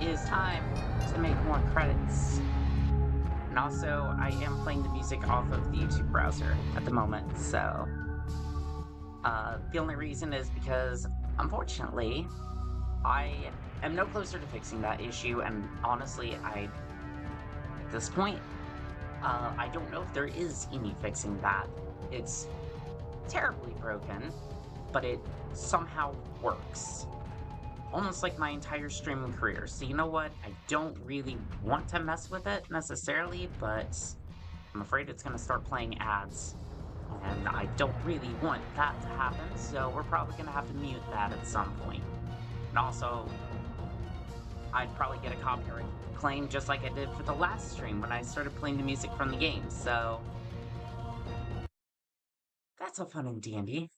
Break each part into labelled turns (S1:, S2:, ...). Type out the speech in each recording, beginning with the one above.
S1: is time to make more credits. And also, I am playing the music off of the YouTube browser at the moment, so the only reason is because, unfortunately, I am no closer to fixing that issue, and honestly, at this point, I don't know if there is any fixing that. It's terribly broken, but it somehow works. Almost like my entire streaming career. So you know what? I don't really want to mess with it necessarily, but I'm afraid it's going to start playing ads. And I don't really want that to happen, so we're probably going to have to mute that at some point. And also, I'd probably get a copyright claim just like I did for the last stream when I started playing the music from the game, so that's all fun and dandy.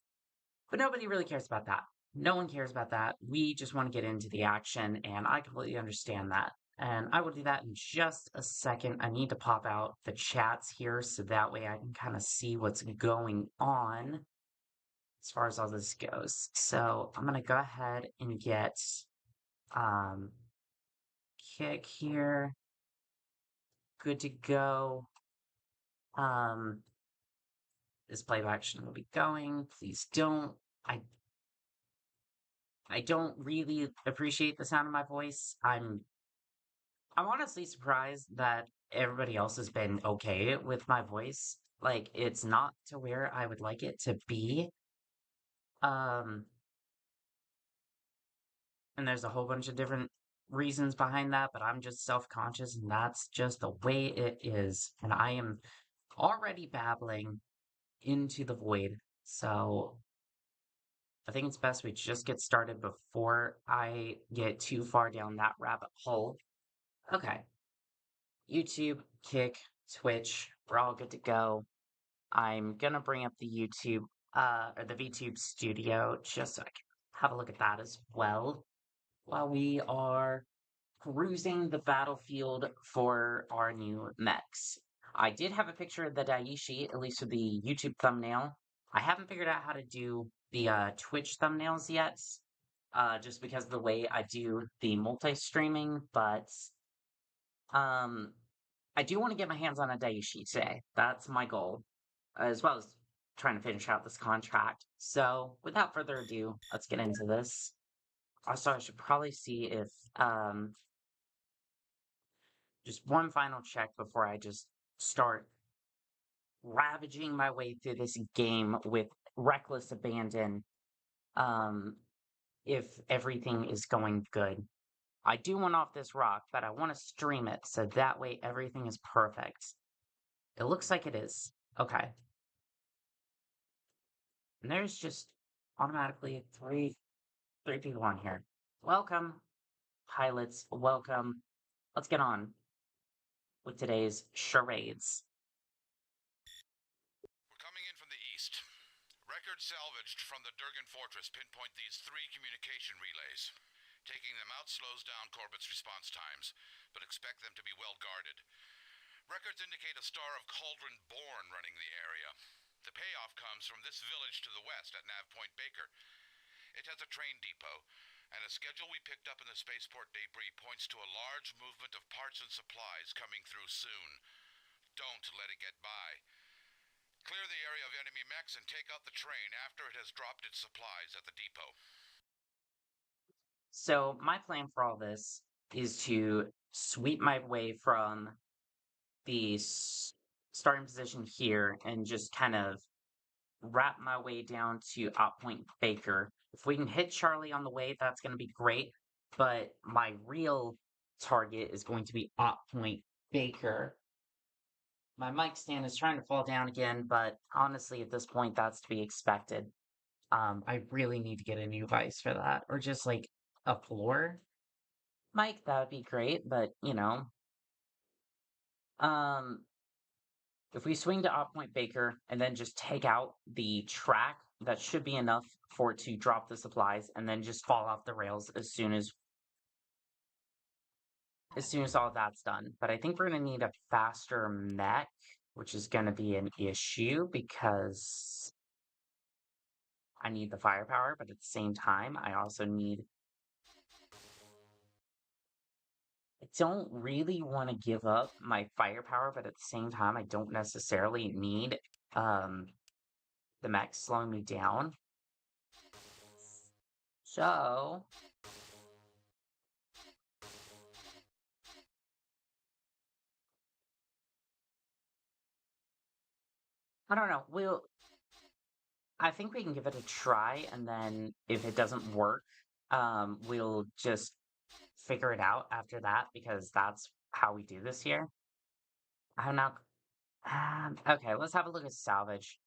S1: But nobody really cares about that. No one cares about that. We just want to get into the action, and I completely understand that. And I will do that in just a second. I need to pop out the chats here so that way I can kind of see what's going on as far as all this goes. So I'm going to go ahead and get um, Kick here. Good to go. This playback shouldn't be going. Please don't. I I don't really appreciate the sound of my voice. I'm honestly surprised that everybody else has been okay with my voice. Like, it's not to where I would like it to be. Um, and there's a whole bunch of different reasons behind that, but I'm just self-conscious and that's just the way it is. And I am already babbling into the void. So I think it's best we just get started before I get too far down that rabbit hole. Okay. YouTube, Kick, Twitch, we're all good to go. I'm gonna bring up the YouTube, or the VTube Studio just so I can have a look at that as well while we are perusing the battlefield for our new mechs. I did have a picture of the Daiichi, at least for the YouTube thumbnail. I haven't figured out how to do the Twitch thumbnails yet, just because of the way I do the multi-streaming, but um, I do want to get my hands on a Daiichi today. That's my goal, as well as trying to finish out this contract. So, without further ado, let's get into this. Also, I should probably see if just one final check before I just start ravaging my way through this game with reckless abandon. Um, if everything is going good. I do want off this rock, but I want to stream it so that way everything is perfect. It looks like it is. Okay. And there's just automatically three people on here. Welcome, pilots. Welcome. Let's get on with today's charades.
S2: We're coming in from the east. Records salvaged from the Durgan Fortress pinpoint these three communication relays. Taking them out slows down Corbett's response times, but expect them to be well guarded. Records indicate a Star of Cauldron Born running the area. The payoff comes from this village to the west at Nav Point Baker. It has a train depot, and a schedule we picked up in the spaceport debris points to a large movement of parts and supplies coming through soon. Don't let it get by. Clear the area of enemy mechs and take out the train after it has dropped its supplies at the depot.
S1: So, my plan for all this is to sweep my way from the starting position here and just kind of wrap my way down to Op Point Baker. If we can hit Charlie on the way, that's going to be great. But my real target is going to be Op Point Baker. My mic stand is trying to fall down again, but honestly, at this point, that's to be expected. I really need to get a new vise for that, or just like a floor mic. That would be great, but um, if we swing to Op Point Baker and then just take out the track, that should be enough for it to drop the supplies and then just fall off the rails as soon as all that's done. But I think we're gonna need a faster mech, which is gonna be an issue because I need the firepower, but at the same time, I also need don't really want to give up my firepower, but at the same time, I don't necessarily need um the mech slowing me down. So I don't know. I think we can give it a try, and then if it doesn't work, we'll just figure it out after that because that's how we do this here. I'm not. Okay, let's have a look at salvage.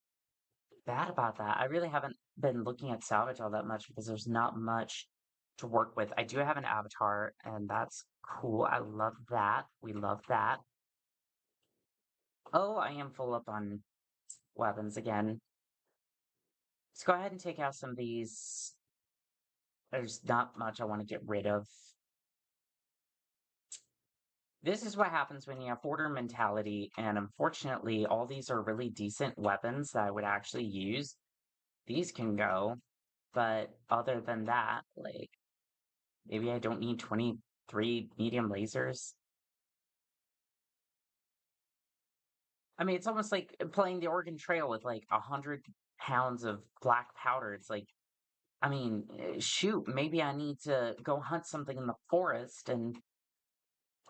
S1: Bad about that. I really haven't been looking at salvage all that much because there's not much to work with. I do have an avatar, and that's cool. I love that. We love that. Oh, I am full up on weapons again. Let's go ahead and take out some of these. There's not much I want to get rid of. This is what happens when you have hoarder mentality, and unfortunately, all these are really decent weapons that I would actually use. These can go, but other than that, like, maybe I don't need 23 medium lasers. I mean, it's almost like playing the Oregon Trail with like 100 pounds of black powder. It's like, I mean, shoot, maybe I need to go hunt something in the forest, and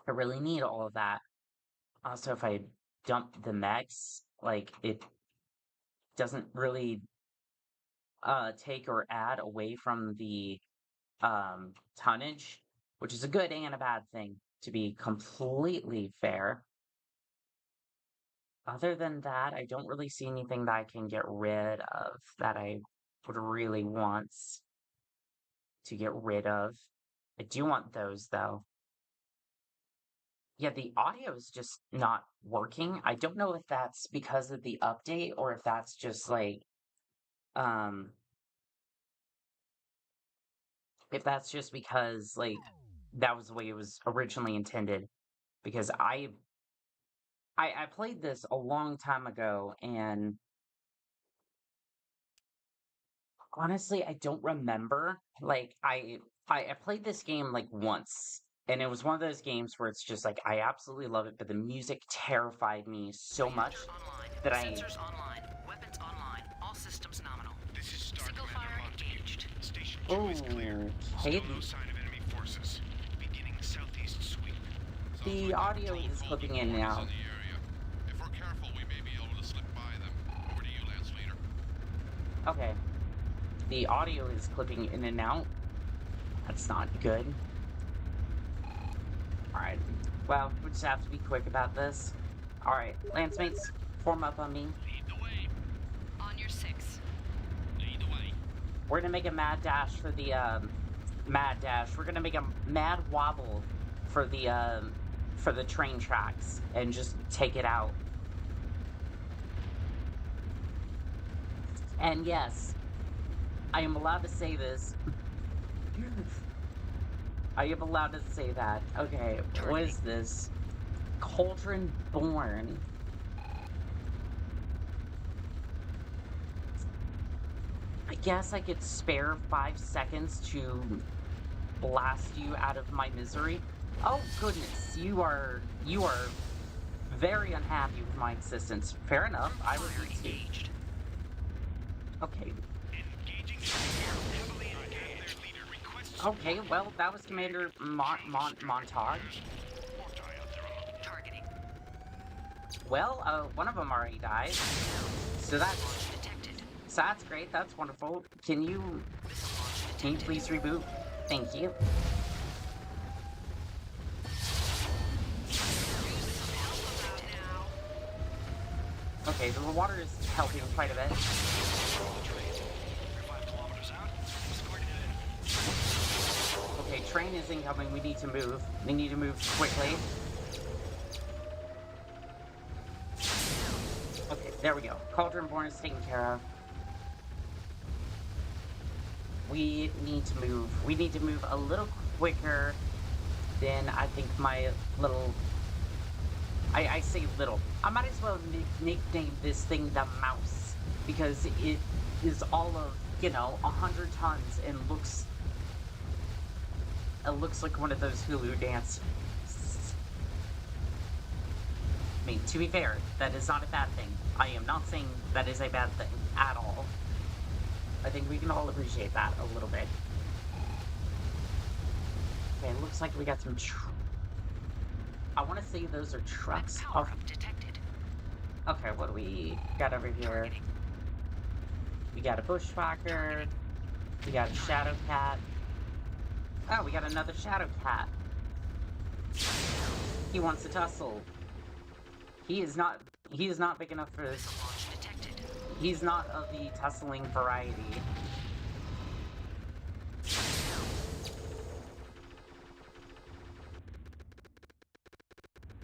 S1: I really need all of that. Also, if I dump the mechs, like, it doesn't really take or add away from the tonnage, which is a good and a bad thing, to be completely fair. Other than that, I don't really see anything that I can get rid of that I would really want to get rid of. I do want those though. Yeah, the audio is just not working. I don't know if that's because of the update or if that's just like um if that's just because like that was the way it was originally intended because I played this a long time ago, and honestly, I don't remember. Like, I played this game like once, and it was one of those games where it's just like I absolutely love it, but the music terrified me so
S3: Reactor
S1: much
S3: online.
S1: that
S3: Sensors online. Weapons online. All systems nominal.
S2: This is Star
S3: Single
S2: Commander
S3: fire
S2: Montague.
S3: engaged.
S2: Station 2 is clear.
S1: Okay,
S2: Still no sign of enemy forces. Beginning southeast sweep. Sounds
S1: the
S2: like
S1: audio
S2: control
S1: is
S2: of
S1: clipping
S2: Golden
S1: in
S2: Horde is
S1: now.
S2: in the area. If we're careful, we may be able to slip by them. Over to you, Lance Leader.
S1: Okay, the audio is clipping in and out. That's not good. All right, well, we just have to be quick about this. All right, Lance mates, form up on me.
S2: Lead the way.
S3: On your six.
S2: Lead the way.
S1: We're gonna make a mad dash for the mad dash. We're gonna make a mad wobble for the train tracks and just take it out. And yes, I am allowed to say this. I am allowed to say that. Okay, what is this? Cauldron Born. I guess I could spare 5 seconds to blast you out of my misery. Oh goodness, you are very unhappy with my existence. Fair enough, I would be too.
S3: Engaged.
S1: Okay.
S2: Engaging heavily engaged. Their leader requests
S1: Okay, well, that was Commander Montague.
S3: Targeting.
S1: Well, one of them already died. So
S3: Launch detected.
S1: that's great, that's wonderful. Can you please reboot? Thank you. Okay, the water is helping quite a bit. Okay, train is incoming. We need to move. We need to move quickly. Okay, there we go. Cauldron Born is taken care of. We need to move. We need to move a little quicker than I think my little... I say little. I might as well nickname this thing the Mouse, because it is all of, 100 tons and looks... It looks like one of those Hulu dances. I mean, to be fair, that is not a bad thing. I am not saying that is a bad thing at all. I think we can all appreciate that a little bit. Okay, it looks like we got some I want to say those are trucks.
S3: Power up detected.
S1: Okay, what do we got over here?
S3: Targeting.
S1: We got a bushwhacker. We got a shadow cat. Oh, we got another shadow cat. He wants to tussle. He is not big enough for this.
S3: Missile launch detected.
S1: He's not of the tussling variety.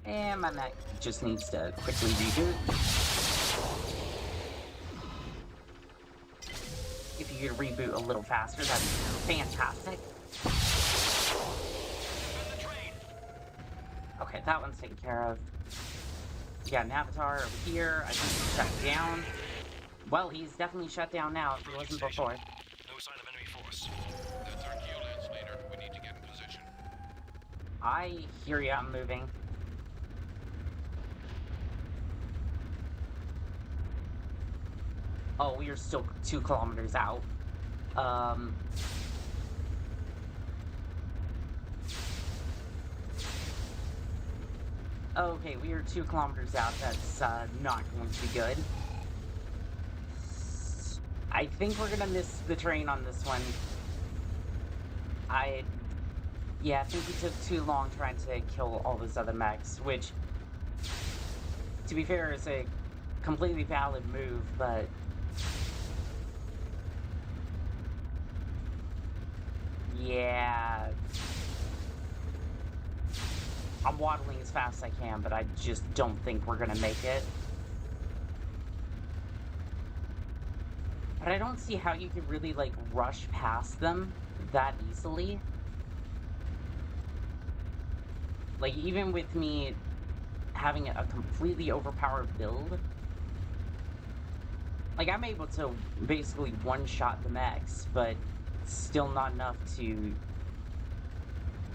S1: And my mech just needs to quickly reboot. If you could reboot a little faster, that'd be fantastic. Okay, that one's taken care of. We got an avatar over here. I think he's shut down. Well, he's definitely shut down now if he wasn't before.
S4: No sign of enemy force.
S2: That's our Q-Lance leader. We need to get in position.
S1: I hear ya, I'm moving. Oh, we are still 2 kilometers out. Okay, we are 2 kilometers out. That's not going to be good. I think we're gonna miss the train on this one. Yeah, I think we took too long trying to kill all those other mechs, which, to be fair, is a completely valid move, but... yeah... I'm waddling as fast as I can, but I just don't think we're gonna make it. But I don't see how you could really, like, rush past them that easily. Like, even with me having a completely overpowered build, like, I'm able to basically one-shot the mechs, but still not enough to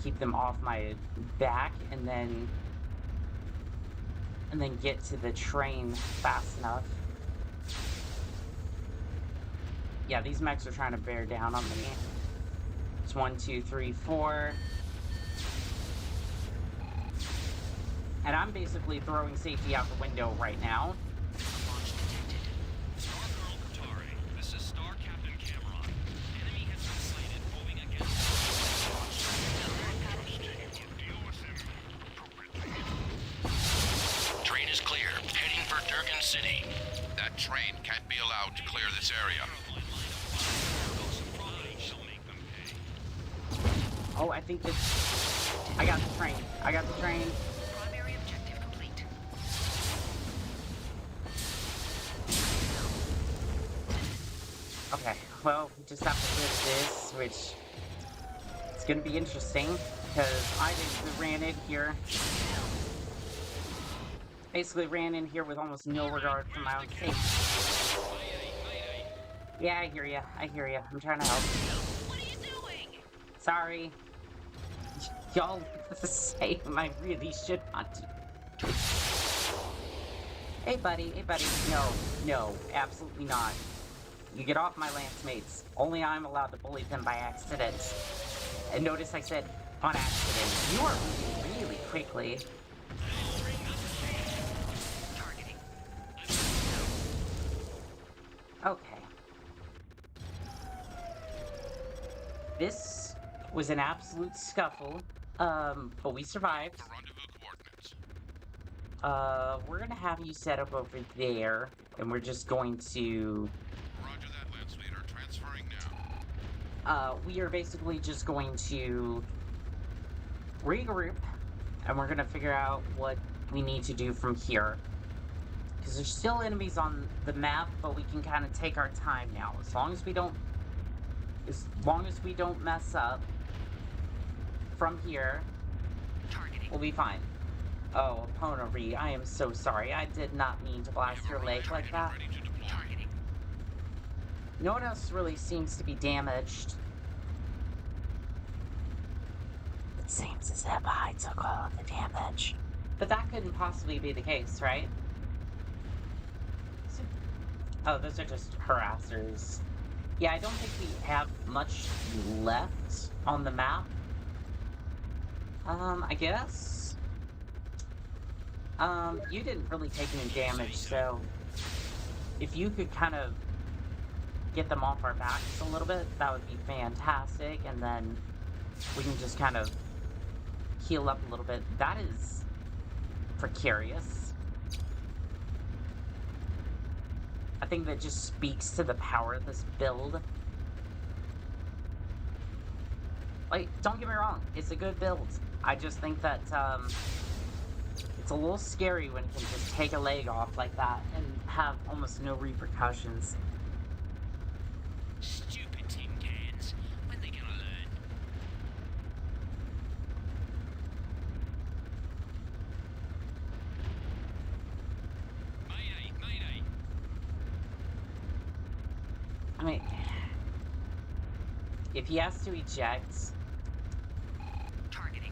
S1: keep them off my back and then get to the train fast enough. Yeah, these mechs are trying to bear down on me. It's 1, 2, 3, 4. And I'm basically throwing safety out the window right now.
S3: Launch detected.
S4: Star Colonel Qatari, this is Star Captain Cameron. Enemy has been slated moving against Deal with him appropriately.
S2: Train is clear. Heading for Durgan City. That train can't be allowed to clear this area.
S4: No surprise, she'll make them pay.
S1: Oh, I think that... I got the train. I got the train.
S3: Primary objective complete.
S1: Okay, well, we just have to live this, which... it's gonna be interesting, because I basically ran in here... ran in here with almost no regard for my own safety. Yeah, I hear ya. I hear ya. I'm trying to help.
S3: What are you doing?
S1: Sorry. Y'all the same. I really should not do. Hey, buddy. Hey, buddy. No. No. Absolutely not. You get off my lance mates. Only I'm allowed to bully them by accident. And notice I said on accident. You are moving really quickly.
S3: Targeting.
S1: Okay. This was an absolute scuffle, but we survived.
S2: The rendezvous coordinates.
S1: We're gonna have you set up over there, and we're just going to...
S2: Roger that, Lance Leader. Transferring now.
S1: we are basically just going to regroup, and we're gonna figure out what we need to do from here. Because there's still enemies on the map, but we can kind of take our time now. As long as we don't mess up from here,
S3: Targeting.
S1: we'll be fine. Oh, Ponari, I am so sorry. I did not mean to blast your leg like that.
S2: Ready to deploy.
S3: Targeting.
S1: No one else really seems to be damaged. It seems as if I took all of the damage. But that couldn't possibly be the case, right? So- oh, those are just harassers. Yeah, I don't think we have much left on the map. I guess. You didn't really take any damage, so if you could kind of get them off our backs a little bit, that would be fantastic, and then we can just kind of heal up a little bit. That is precarious. I think that just speaks to the power of this build. Like, don't get me wrong, it's a good build. I just think that, it's a little scary when it can just take a leg off like that and have almost no repercussions.
S4: Stupid tin cans. When they gonna learn? Mayday, mayday.
S1: I mean, if he has to eject...
S3: Targeting.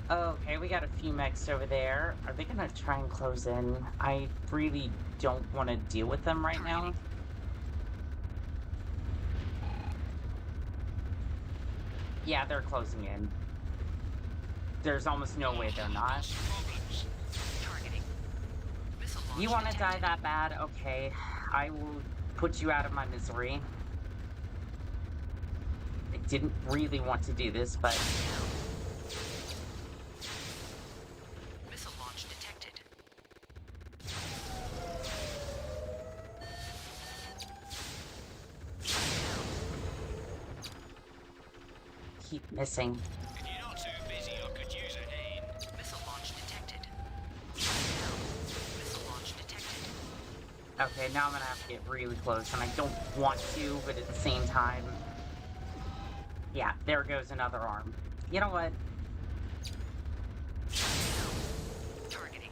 S1: Okay, we got a few mechs over there. Are they gonna try and close in? I really don't want to deal with them right now. Yeah, they're closing in. There's almost no way they're not.
S4: Problems.
S3: Targeting. Missile launch
S1: You want to die
S3: detected.
S1: that bad? Okay, I will put you out of my misery. I didn't really want to do this, but
S3: Missile launch detected.
S1: keep missing.
S4: If you're not too busy, I could use a hand.
S3: Missile launch detected. Missile launch detected.
S1: Okay, now I'm gonna have to get really close, and I don't want to, but at the same time... Yeah, there goes another arm. You know what?
S3: Targeting.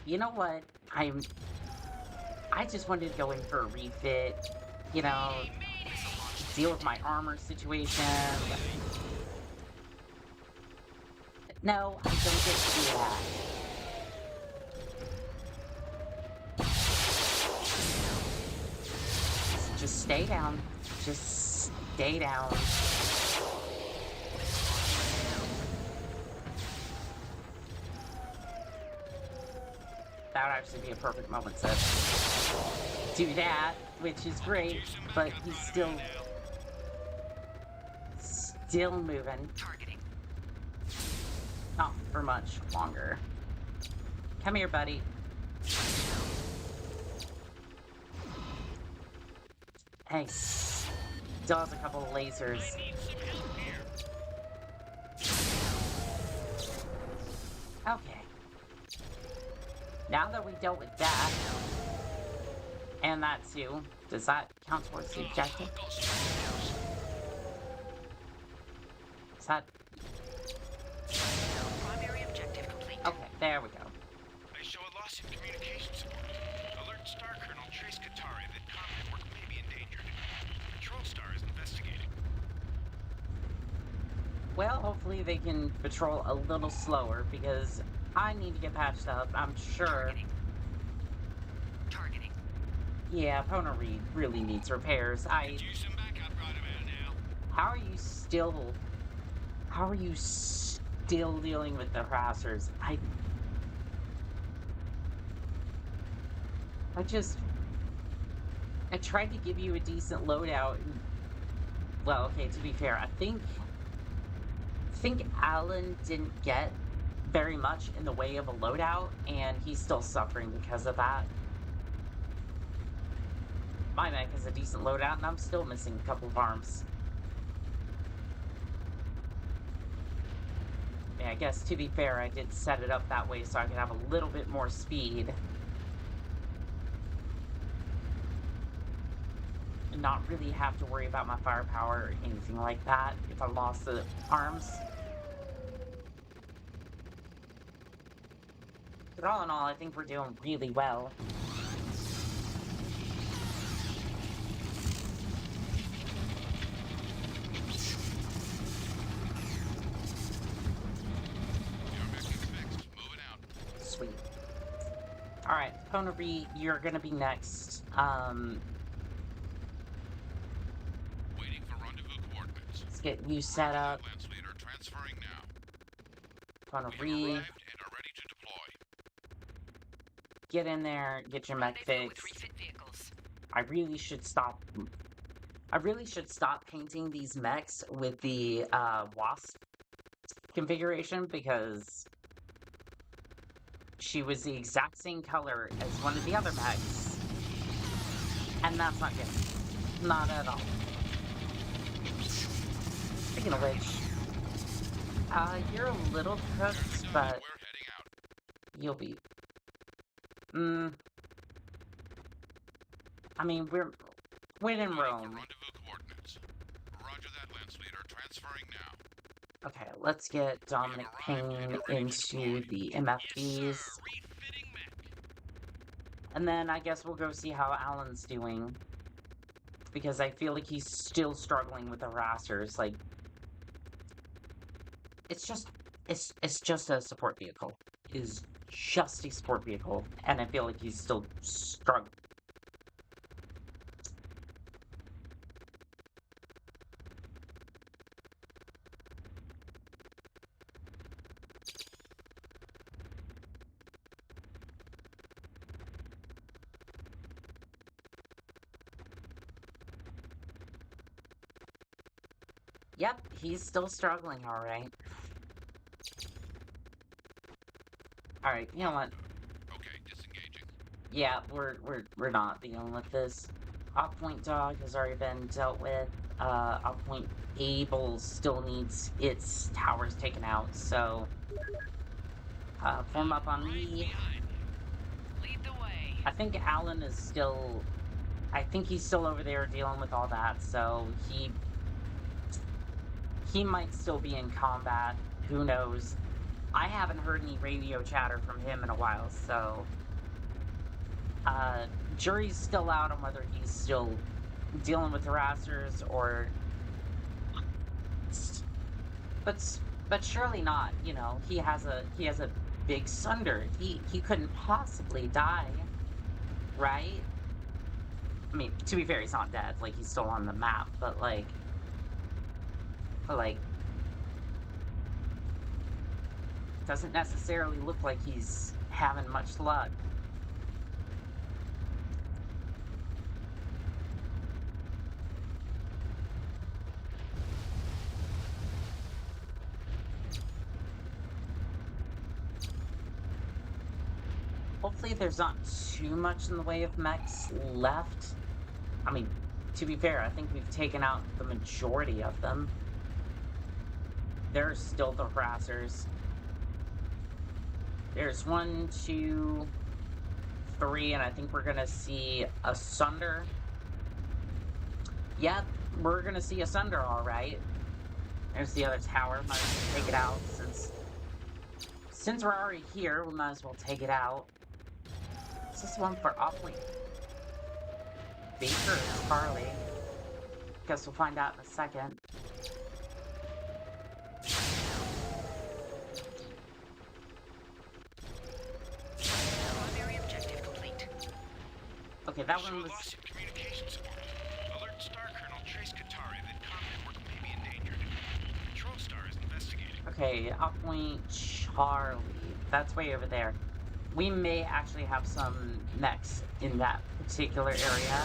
S1: You know what? I just wanted to go in for a refit, you know,
S3: Missile launch
S1: deal with my armor situation. No, I don't get to do that. Just stay down. Just stay down. That would actually be a perfect moment to do that, which is great, but he's still moving.
S3: Targeting.
S1: Not for much longer. Come here, buddy. Hey, still has a couple of lasers.
S4: I need some help here.
S1: Okay. Now that we dealt with that, and that too, does that count towards the objective?
S4: I've got some news.
S1: Is that...
S3: Primary objective complete.
S1: Okay, there we go.
S4: I show a loss in communication support. Alert Star Colonel Trace Katari that combat work may be endangered. Patrol Star is investigating.
S1: Well, hopefully they can patrol a little slower, because I need to get patched up, I'm sure.
S3: Targeting. Targeting.
S1: Yeah, Pona Reed really needs repairs.
S4: Could use some backup right about now.
S1: How are you still dealing with the harassers? I tried to give you a decent loadout. Well, okay, to be fair, I think Alan didn't get very much in the way of a loadout, and he's still suffering because of that. My mech is a decent loadout, and I'm still missing a couple of arms. Yeah, I guess to be fair, I did set it up that way so I could have a little bit more speed. And not really have to worry about my firepower or anything like that if I lost the arms. But all in all, I think we're doing really well. Alright, Ponari, you're gonna be next.
S2: Waiting for rendezvous coordinates.
S1: Let's get you set
S2: Roger
S1: up.
S2: that, Lance Leader. Transferring now. We have
S1: Ponari,
S2: arrived and are ready to deploy.
S1: get in there, get your mech
S3: Rendezvous with
S1: fixed.
S3: refit vehicles.
S1: I really should stop. I really should stop painting these mechs with the Wasp configuration because she was the exact same color as one of the other mechs. And that's not good. Not at all. Speaking of which, you're a little cooked, but
S2: We're heading out.
S1: you'll be. I mean, we're when in
S2: Waiting for
S1: Rome.
S2: rendezvous coordinates. Roger that, Lance Leader. Transferring now.
S1: Okay, let's get Dominic Payne into the MFBs.
S4: Refitting mech.
S1: And then I guess we'll go see how Alan's doing. Because I feel like he's still struggling with the harassers. Like, it's just a support vehicle. It's just a support vehicle. And I feel like he's still struggling. Yep, he's still struggling, alright. Alright, you know what?
S2: Okay, disengaging.
S1: Yeah, we're not dealing with this. Off Point Dog has already been dealt with. Off Point Able still needs its towers taken out, so form up on
S4: Right
S1: me.
S4: behind you.
S3: Lead the way.
S1: I think Alan is still he's still over there dealing with all that, so he might still be in combat. Who knows? I haven't heard any radio chatter from him in a while, so jury's still out on whether he's still dealing with harassers or but surely not. You know, he has a big sunder. He couldn't possibly die, right? I mean, to be fair, he's not dead. Like, he's still on the map, but like doesn't necessarily look like he's having much luck. Hopefully there's not too much in the way of mechs left. I mean, to be fair, I think we've taken out the majority of them. There's still the harassers. There's 1, 2, 3, and I think we're gonna see a Sunder. Yep, we're gonna see a Sunder, alright. There's the other tower. Might as well take it out since we're already here, we might as well take it out. Is this one for Offley? Baker or Charlie? Guess we'll find out in a second.
S3: Primary objective complete.
S1: Okay, that
S4: Show
S1: one was...
S4: loss in communication support. Alert Star Colonel Trace Katari that combat work may be endangered. Patrol Star is investigating.
S1: Okay, Off Point Charlie. That's way over there. We may actually have some mechs in that particular area.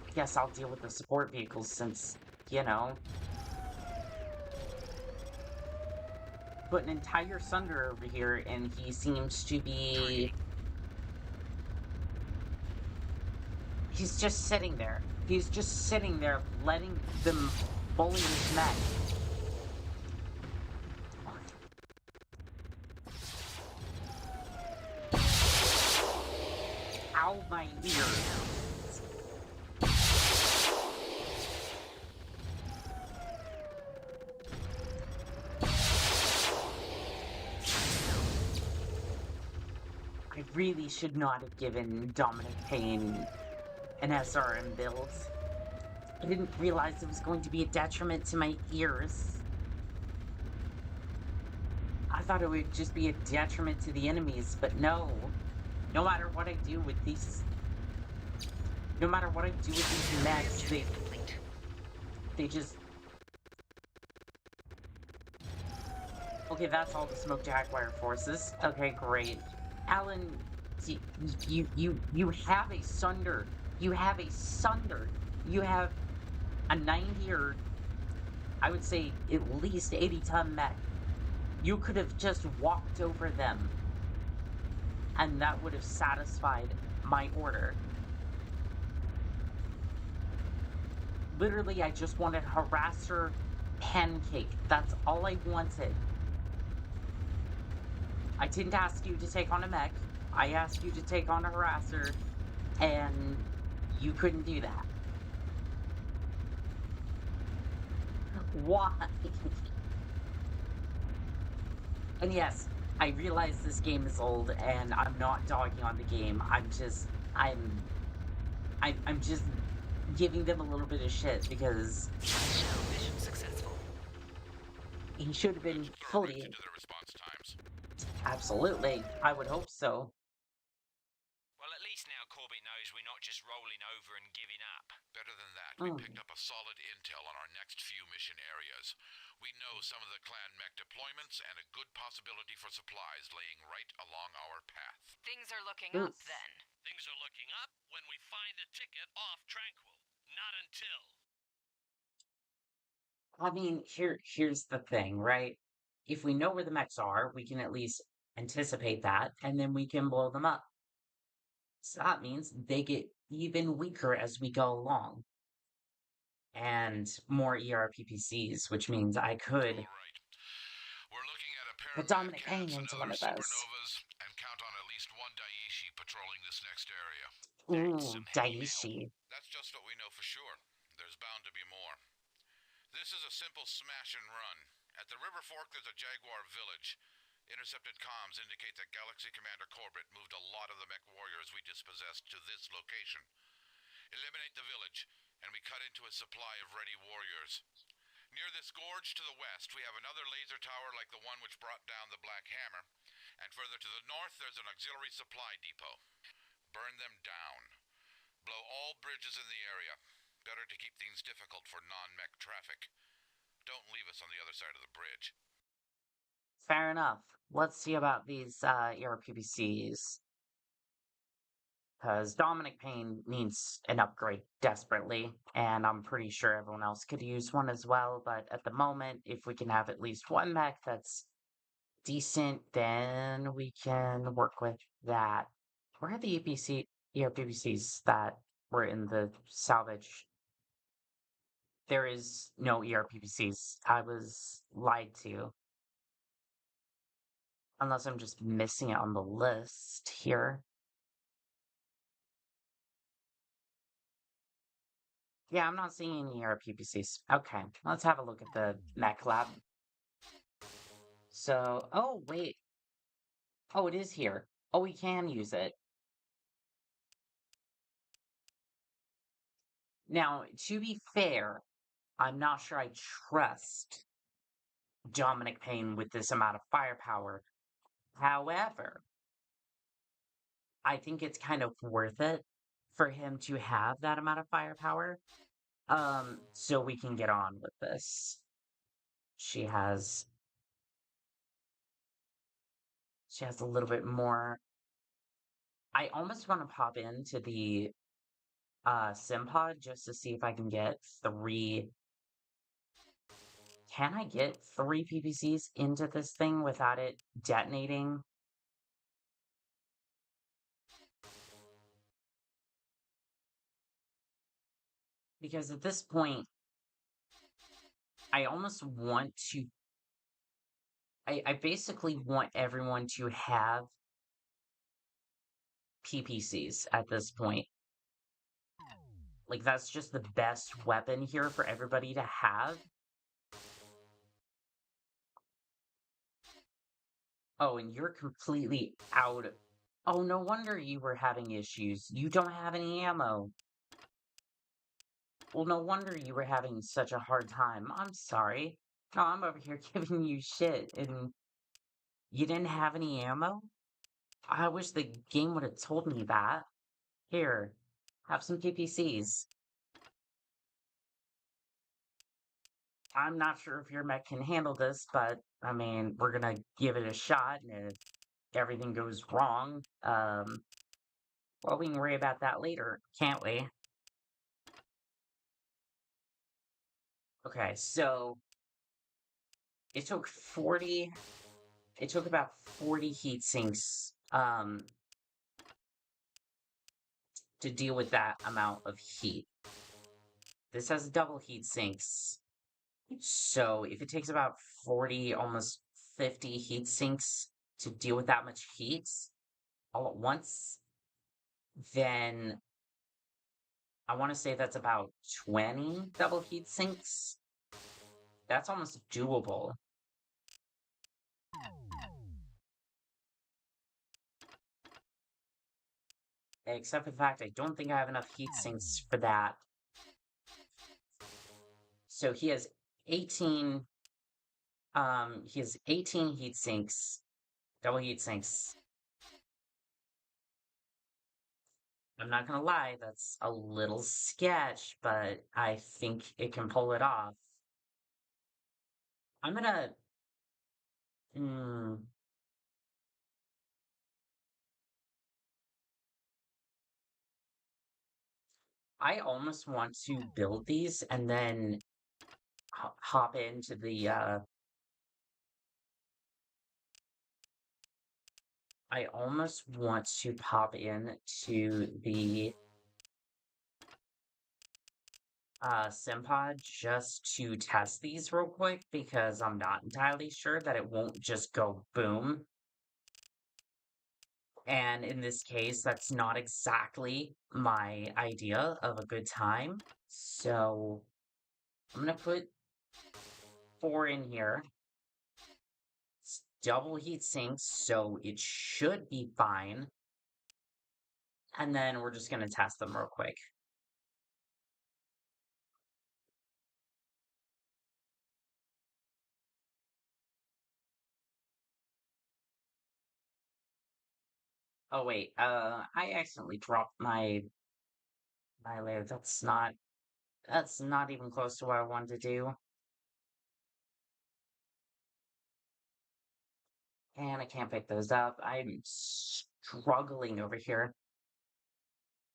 S1: I guess I'll deal with the support vehicles since, you know. Put an entire Sunder over here and he seems to be... He's just sitting there. He's just sitting there letting them bully his mech. Ow, my ears. I really should not have given Dominic Payne an SRM build. I didn't realize it was going to be a detriment to my ears. I thought it would just be a detriment to the enemies, but no. No matter what I do with these, no matter what I do with these mechs,
S3: Re-objective complete.
S1: they just. Okay, that's all the smoke jaguar forces. Okay, great. Alan, you have a Sunder. You have a Sunder. You have a 90 or I would say at least 80-ton mech. You could have just walked over them, and that would have satisfied my order. Literally, I just wanted harasser pancake. That's all I wanted. I didn't ask you to take on a mech. I asked you to take on a harasser, and you couldn't do that. Why? And yes, I realize this game is old, and I'm not dogging on the game. I'm just giving them a little bit of shit because
S3: Mission successful.
S1: he should have been fully.
S2: Into their response times.
S1: Absolutely, I would hope so.
S4: Well, at least now Corbett knows we're not just rolling over and giving up.
S2: Better than that,
S1: Mm.
S2: we picked up a solid intel on our next few mission areas. We know some of the clan mech deployments and a good possibility for supplies laying right along our path.
S3: Things are looking
S1: Oof.
S3: up then.
S5: Things are looking up when we find a ticket off Tranquil. Not until.
S1: I mean, here's the thing, right? If we know where the mechs are, we can at least anticipate that, and then we can blow them up. So that means they get even weaker as we go along. And more ERPPCs, which means I could
S2: All right. We're looking at a pair
S1: put
S2: of
S1: Dominic
S2: Mad
S1: Payne
S2: Cats and
S1: into
S2: other
S1: one of those.
S2: supernovas, and count on at least one Daiichi patrolling this next area.
S4: That's
S1: Ooh,
S4: some heavy metal.
S1: Daiichi.
S2: That's just what we know for sure. There's bound to be more. This is a simple smash and run. At the river fork, there's a Jaguar village. Intercepted comms indicate that Galaxy Commander Corbett moved a lot of the Mechwarriors we dispossessed to this location. Eliminate the village, and we cut into a supply of ready warriors. Near this gorge to the west, we have another laser tower like the one which brought down the Black Hammer, and further to the north, there's an auxiliary supply depot. Burn them down. Blow all bridges in the area. Better to keep things difficult for non-mech traffic. Don't leave us on the other side of the bridge.
S1: Fair enough. Let's see about these ERPPCs. Because Dominic Payne needs an upgrade desperately, and I'm pretty sure everyone else could use one as well. But at the moment, if we can have at least one mech that's decent, then we can work with that. Where are the ERPPCs that were in the salvage? There is no ERPPCs. I was lied to. Unless I'm just missing it on the list here. Yeah, I'm not seeing any ERPPCs. Okay, let's have a look at the mech lab. So, oh, wait. Oh, it is here. Oh, we can use it. Now, to be fair, I'm not sure I trust Dominic Payne with this amount of firepower. However, I think it's kind of worth it for him to have that amount of firepower. So we can get on with this. She has a little bit more. I almost want to pop into the Simpod just to see if I can get 3. Can I get 3 PPCs into this thing without it detonating? Because at this point, I almost want to. I basically want everyone to have PPCs at this point. Like, that's just the best weapon here for everybody to have. Oh, and you're completely out. Oh, no wonder you were having issues. You don't have any ammo. Well, no wonder you were having such a hard time. I'm sorry. No, I'm over here giving you shit, and You didn't have any ammo? I wish the game would have told me that. Here, have some PPCs. I'm not sure if your mech can handle this, but I mean, we're gonna give it a shot, and if everything goes wrong, well, we can worry about that later, can't we? Okay, so it took 40, it took about 40 heat sinks, to deal with that amount of heat. This has double heat sinks. So if it takes about 40, almost 50 heat sinks to deal with that much heat all at once, then I want to say that's about 20 double heat sinks. That's almost doable. Except for the fact I don't think I have enough heat sinks for that. So he has 18 heat sinks, double heat sinks. I'm not gonna lie, that's a little sketch, but I think it can pull it off. I'm gonna. Hmm, I almost want to build these and then hop into the. I almost want to pop in to the Simpod just to test these real quick because I'm not entirely sure that it won't just go boom. And in this case, that's not exactly my idea of a good time. So I'm gonna put 4 in here. It's double heat sinks, so it should be fine. And then we're just gonna test them real quick. Oh wait, I accidentally dropped my layer. That's not even close to what I wanted to do. And I can't pick those up. I'm struggling over here.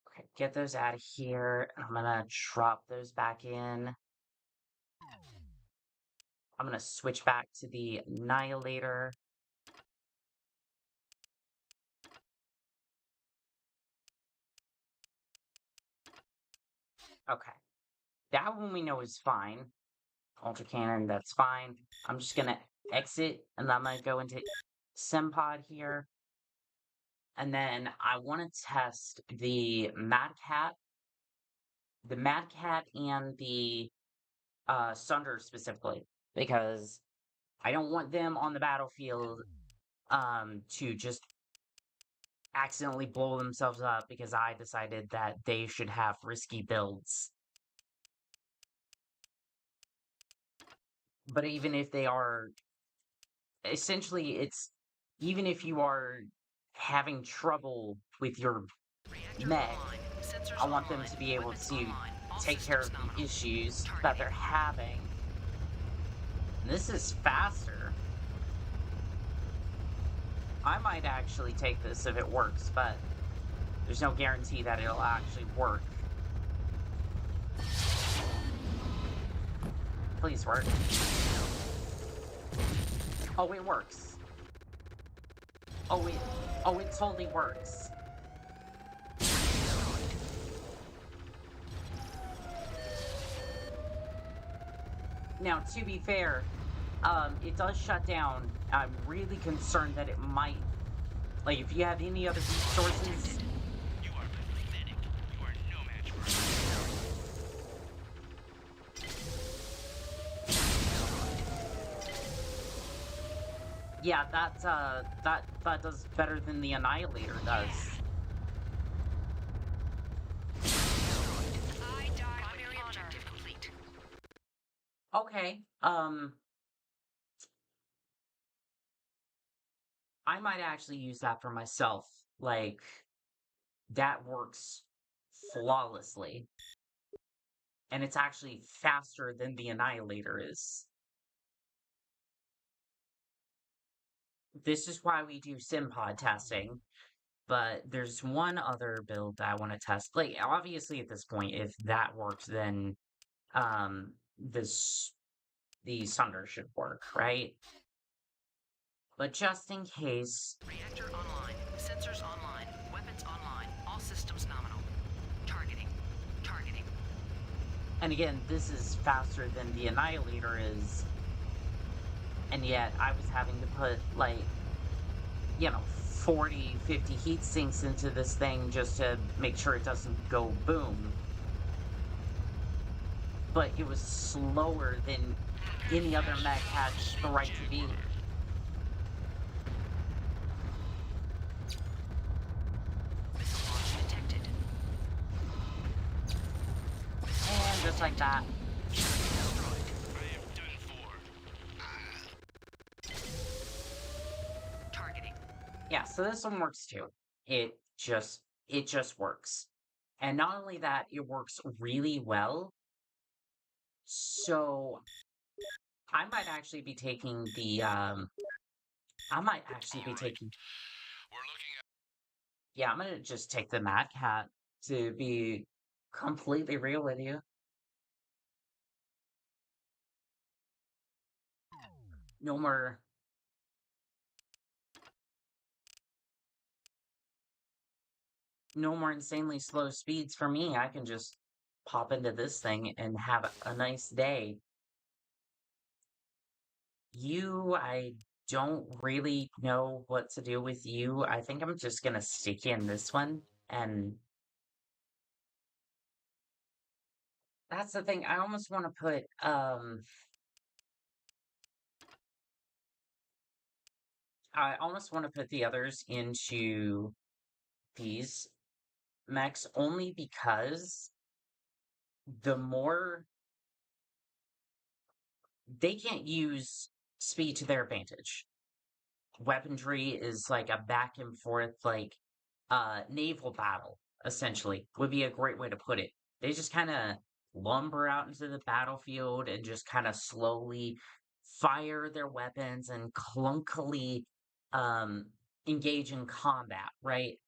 S1: Okay, get those out of here. I'm gonna drop those back in. I'm gonna switch back to the Annihilator. Okay. That one we know is fine. Ultra Cannon, that's fine. I'm just gonna exit, and I'm gonna go into Sempod here. And then I want to test the Mad Cat, and the Sunder specifically, because I don't want them on the battlefield to just accidentally blow themselves up because I decided that they should have risky builds. But even if they are, essentially, it's even if you are having trouble with your
S3: Reactor
S1: mech,
S3: online. Sensors
S1: I want them
S3: online.
S1: to be able
S3: Weapons
S1: to
S3: online. All
S1: take care
S3: systems
S1: of the
S3: nominal.
S1: issues that
S3: Targeting.
S1: they're having. And this is faster. I might actually take this if it works, but there's no guarantee that it'll actually work. Please work. Oh, it works. Oh, it totally works. Now, to be fair, it does shut down. I'm really concerned that it might, like, if you have any other resources.
S4: You are pathetic. You are no match for us.
S1: Yeah, that does better than the Annihilator does.
S3: I died. Primary objective complete.
S1: Okay, I might actually use that for myself. Like, that works flawlessly. And it's actually faster than the Annihilator is. This is why we do SimPod testing. But there's one other build that I want to test. Like, obviously at this point, if that works, then this the Sunder should work, right? But just in case,
S3: Reactor online. Sensors online. Weapons online. All systems nominal. Targeting. Targeting.
S1: and again, this is faster than the Annihilator is, and yet I was having to put, like, 40, 50 heat sinks into this thing just to make sure it doesn't go boom. But it was slower than any other mech had the right to be.
S3: Missile launch detected.
S1: And just like that.
S3: Destroyed.
S4: I am done for.
S3: Targeting.
S1: Yeah, so this one works too. It just works. And not only that, it works really well. So I might actually be taking the I might actually be taking
S2: We're looking at
S1: yeah, I'm gonna just take the Mad Cat, to be completely real with you. No more insanely slow speeds for me. I can just pop into this thing and have a nice day. I don't really know what to do with you. I think I'm just gonna stick in this one, and that's the thing. I almost want to put the others into these mechs only because the more they can't use speed to their advantage. Weaponry is like a back and forth, like naval battle, essentially, would be a great way to put it. They just kind of lumber out into the battlefield and just kind of slowly fire their weapons and clunkily um engage in combat, right?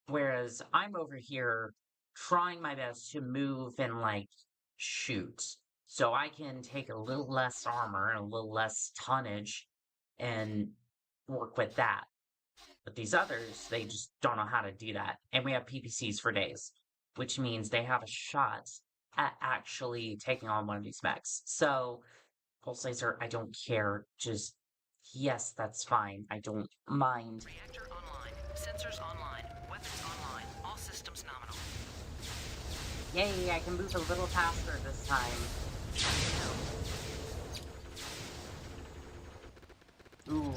S1: Whereas I'm over here trying my best to move and like shoot. So I can take a little less armor and a little less tonnage and work with that. But these others, they just don't know how to do that. And we have PPCs for days, which means they have a shot at actually taking on one of these mechs. So, Pulse Laser, I don't care. Just, yes, that's fine. I don't mind.
S3: Reactor online. Sensors online. Weapons online. All systems nominal.
S1: Yay, I can move a little faster this time. Ooh.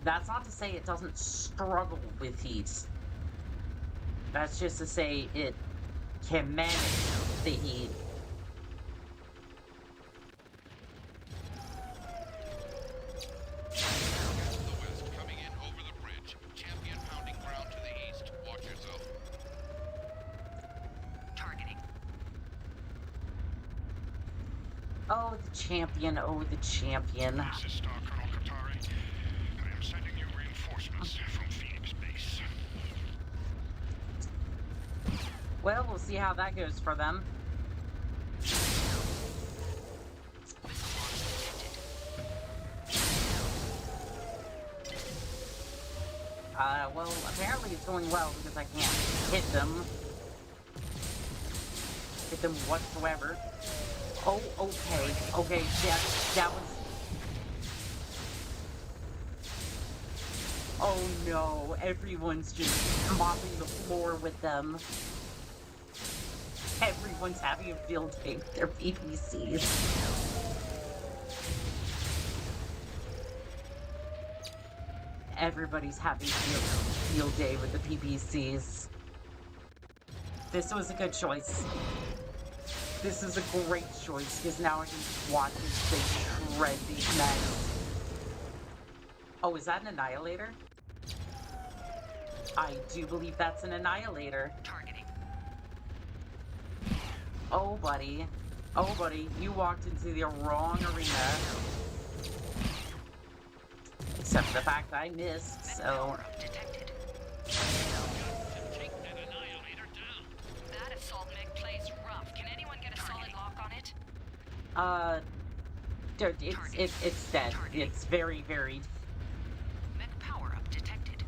S1: That's not to say it doesn't struggle with heat. That's just to say it can manage the heat.
S2: the west coming in over the bridge. Champion pounding ground to the east. Watch yourself.
S3: Targeting.
S1: Oh, the champion. Oh, the champion.
S4: This is Star Colonel Katari. I am sending you reinforcements from Phoenix Base.
S1: Well, we'll see how that goes for them. Well, apparently it's going well because I can't hit them. Hit them whatsoever. Oh, okay. Okay, that was... Oh no, everyone's just mopping the floor with them. Everyone's having a field day with their PPCs. Everybody's having a field day with the PPCs. This was a good choice. This is a great choice, because now I can just watch as they shred these men. Oh, is that an Annihilator? I do believe that's an Annihilator.
S3: Targeting.
S1: Oh, buddy. Oh, buddy, you walked into the wrong arena. Except for the fact that I missed,
S3: Mech
S1: so...
S3: power up detected.
S5: To take that annihilator down.
S3: That assault mech plays rough. Can anyone get a solid lock on it?
S1: Dude, it's dead.
S3: Targeting.
S1: It's very, very...
S3: Mech power up detected.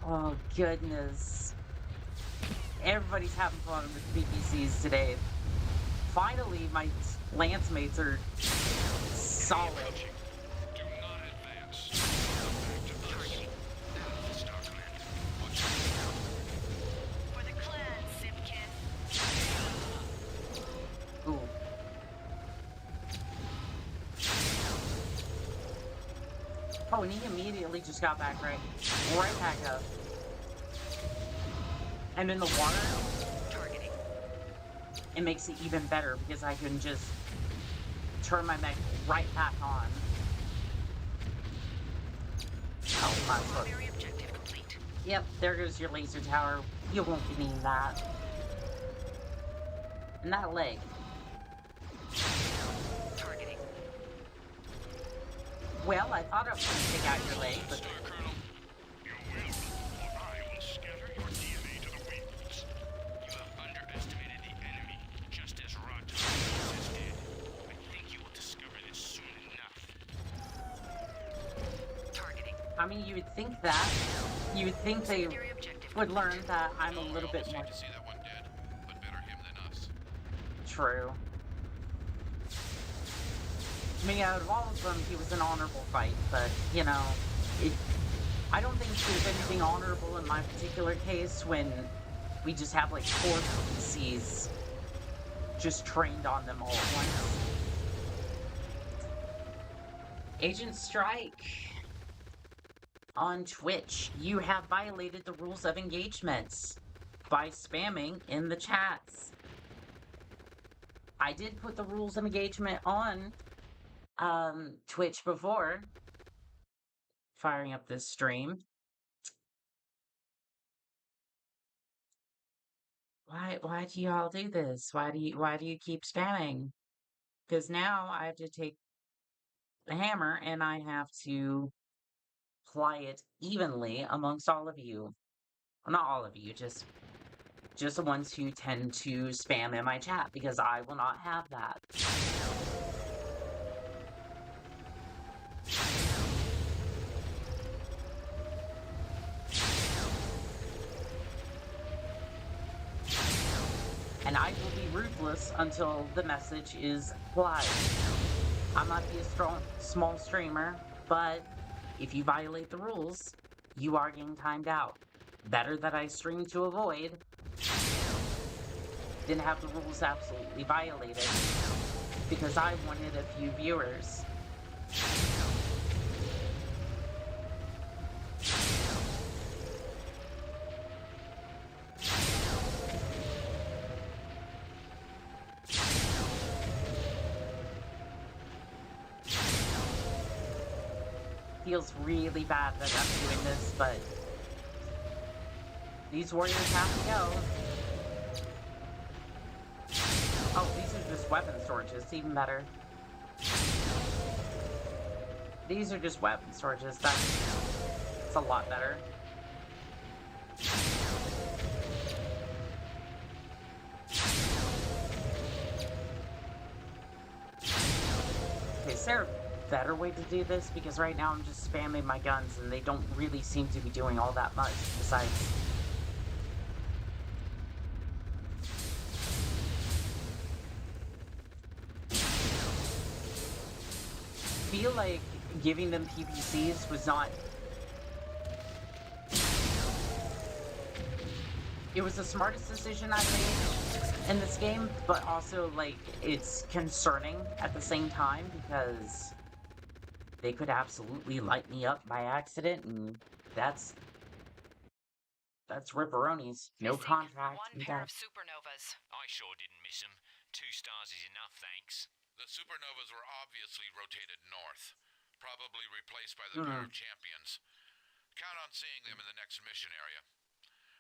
S1: Oh, goodness. Everybody's having fun with PPCs today. Finally, my lance mates are solid.
S4: Do not advance.
S3: Targeting.
S4: Star Command.
S3: For the clan, Simpkin.
S1: Ooh. Oh, and he immediately just got back right back up. And in the water,
S3: Targeting.
S1: it makes it even better because I can just turn my mech right back on. Oh, my foot.
S3: Primary objective complete.
S1: Yep, there goes your laser tower. You won't be needing that. And that leg.
S3: Targeting.
S1: Well, I thought I was going to take out your leg, but
S4: Star Colonel. You will, or I will scatter your DNA to the winds.
S5: You have underestimated the enemy, just as Rotom did. I think you will discover this soon enough.
S3: Targeting.
S1: I mean, you would think that. You would think they
S3: Secondary objective
S1: would learn
S3: complete.
S1: that I'm a
S2: Well,
S1: little
S2: we
S1: bit
S2: almost
S1: more
S2: hate to see that one dead, but better him than us.
S1: true. I mean, out of all of them, he was an honorable fight, but, you know, I don't think there's anything honorable in my particular case when we just have, like, 4 PCs just trained on them all at once. Agent Strike on Twitch, you have violated the rules of engagements by spamming in the chats. I did put the rules of engagement on Twitch before firing up this stream. Why do y'all do this? Why do you keep spamming? Because now I have to take the hammer and I have to ply it evenly amongst all of you. Well, not all of you, just the ones who tend to spam in my chat, because I will not have that. And I will be ruthless until the message is applied. I might be a small streamer, but if you violate the rules, you are getting timed out. Better that I stream to avoid than have the rules absolutely violated, because I wanted a few viewers. Feels really bad that I'm doing this, but these warriors have to go. Oh, these are just weapon storages, even better. These are just weapon storages, that's a lot better. Okay, is there a better way to do this? Because right now I'm just spamming my guns and they don't really seem to be doing all that much besides... I feel like giving them PPCs was not... It was the smartest decision I made in this game, but also, like, it's concerning at the same time because they could absolutely light me up by accident, and that's That's Ripperonis. No
S3: Missing
S1: contract.
S3: one
S1: You
S3: pair
S1: got
S3: of supernovas.
S5: I sure didn't miss 'em. 2 stars is enough, thanks.
S2: The supernovas were obviously rotated north, probably replaced by the pair of champions. Count on seeing them in the next mission area.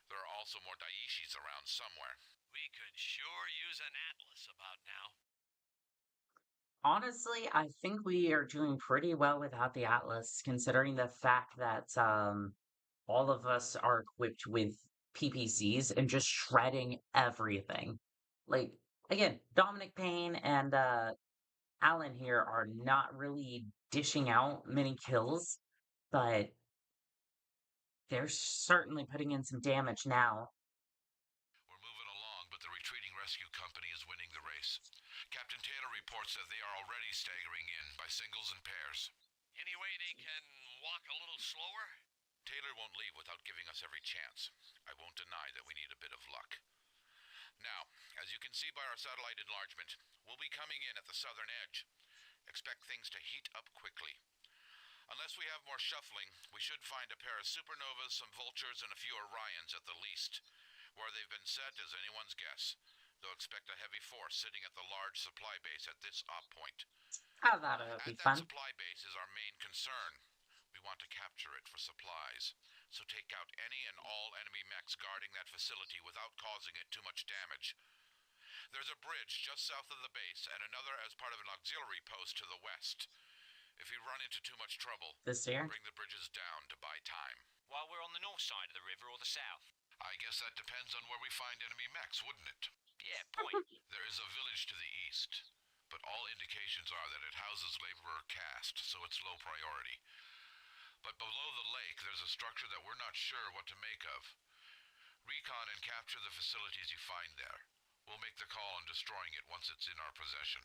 S2: There are also more Daishis around somewhere.
S5: We could sure use an atlas about now.
S1: Honestly, I think we are doing pretty well without the Atlas, considering the fact that all of us are equipped with PPCs and just shredding everything. Like, again, Dominic Payne and Alan here are not really dishing out many kills, but they're certainly putting in some damage now.
S2: We're moving along, but the retreating rescue company is winning the race. Captain Taylor reports that they are already staggering in by singles and pairs.
S5: Any way they can walk a little slower?
S2: Taylor won't leave without giving us every chance. I won't deny that we need a bit of luck. Now, as you can see by our satellite enlargement, we'll be coming in at the southern edge. Expect things to heat up quickly. Unless we have more shuffling, we should find a pair of supernovas, some vultures, and a few Orions at the least. Where they've been set is anyone's guess. They'll expect a heavy force sitting at the large supply base at this op point.
S1: Oh, that'll be
S2: At that
S1: fun.
S2: supply base is our main concern. We want to capture it for supplies, so take out any and all enemy mechs guarding that facility without causing it too much damage. There's a bridge just south of the base and another as part of an auxiliary post to the west. If we run into too much trouble,
S1: This year?
S2: bring the bridges down to buy time.
S5: While we're on the north side of the river or the south?
S2: I guess that depends on where we find enemy mechs, wouldn't it?
S5: Yeah, point.
S2: There is a village to the east, but all indications are that it houses laborer caste, so it's low priority. But below the lake, there's a structure that we're not sure what to make of. Recon and capture the facilities you find there. We'll make the call on destroying it once it's in our possession.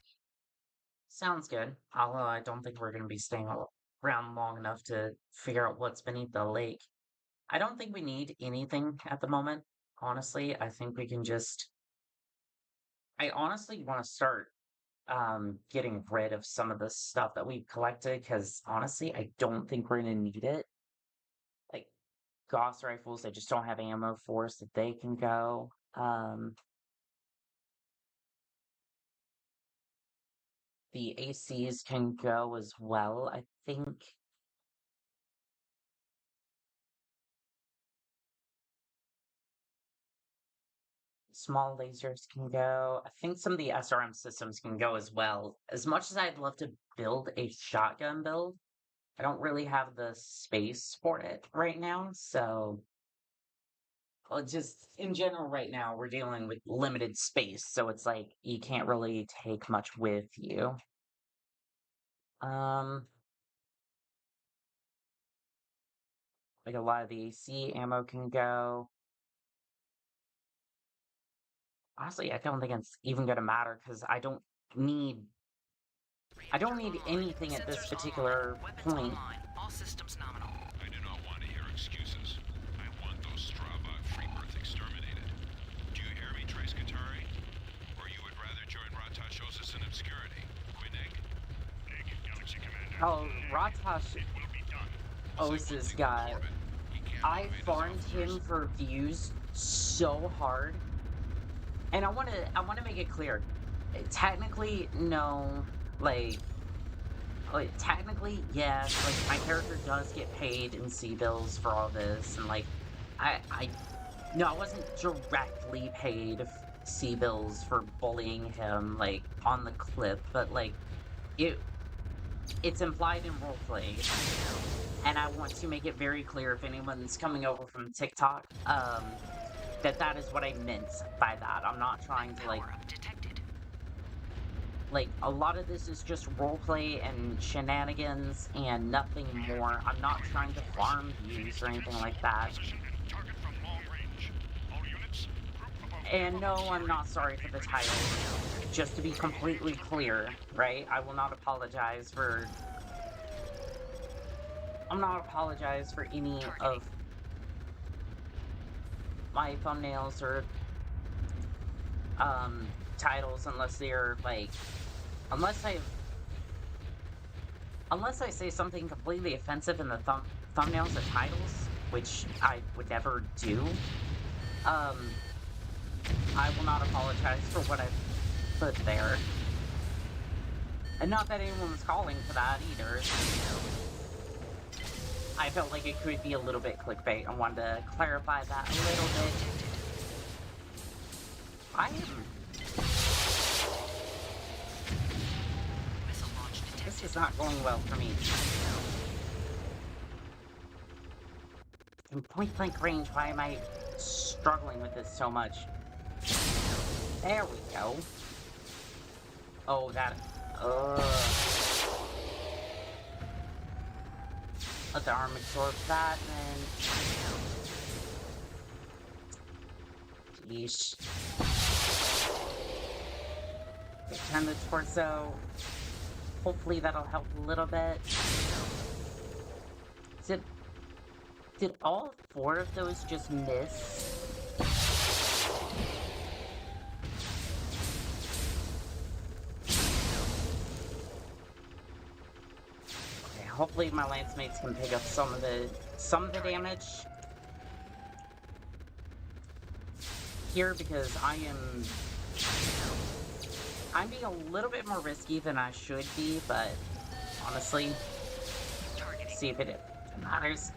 S1: Sounds good. Although I don't think we're going to be staying around long enough to figure out what's beneath the lake. I don't think we need anything at the moment. Honestly, I think we can just. I honestly want to start getting rid of some of the stuff that we've collected because honestly, I don't think we're going to need it. Like Gauss rifles, they just don't have ammo for us that they can go. The ACs can go as well, I think. Small lasers can go. I think some of the SRM systems can go as well. As much as I'd love to build a shotgun build, I don't really have the space for it right now. So, well, just in general, right now, we're dealing with limited space. So it's like you can't really take much with you. Like a lot of the AC ammo can go. Honestly, I don't think it's even going to matter because I don't need anything at this
S3: Sensors
S1: particular
S3: online. Weapons
S1: point.
S3: online. All systems nominal.
S4: I do not want to hear excuses. I want those Strava free birth exterminated. Do you hear me, Trace Katari? Or you would rather join Ratashiosis in obscurity? Quineg? Egg, Galaxy Commander.
S1: Oh, Ratash
S4: It will be done.
S1: Osis guy. I farmed him for views so hard. And I wanna make it clear. Technically, no. Like technically, yes, like my character does get paid in C-bills for all this, and like no, I wasn't directly paid C-bills for bullying him like on the clip, but like it's implied in roleplay. And I want to make it very clear if anyone's coming over from TikTok, that is what I meant by that. I'm not trying to like
S3: Detected.
S1: a lot of this is just roleplay and shenanigans and nothing more. I'm not trying to farm views or anything like that.
S4: Position and target from long range. All units, group above.
S1: And no, I'm not sorry for the title. Just to be completely clear, right? I will not apologize for... I'm not apologize for any of my thumbnails or titles unless they're like unless I say something completely offensive in the thumbnails or titles, which I would never do, I will not apologize for what I put there. And not that anyone was calling for that either. I felt like it could be a little bit clickbait. I wanted to clarify that a little bit. This is not going well for me. In point-blank range, why am I struggling with this so much? There we go. Oh, that... Let the arm absorb that, and then... Yeesh. Turn the torso. Hopefully that'll help a little bit. Did all 4 of those just miss? Okay, hopefully my lance mates can pick up some of the damage here, because I'm being a little bit more risky than I should be, but honestly, see if it matters.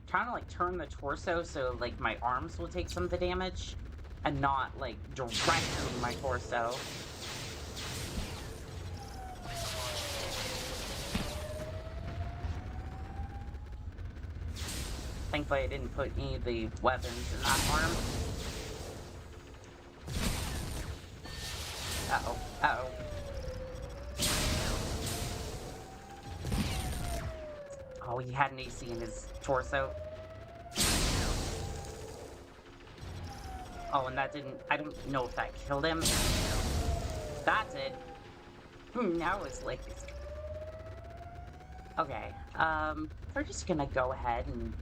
S1: Trying to like turn the torso so like my arms will take some of the damage and not like directly my torso. Thankfully I didn't put any of the weapons in that arm. Uh-oh, uh-oh. Oh, he had an AC in his torso. Oh, and that didn't... I don't know if that killed him. That did. Now it's like... Okay, we're just gonna go ahead and,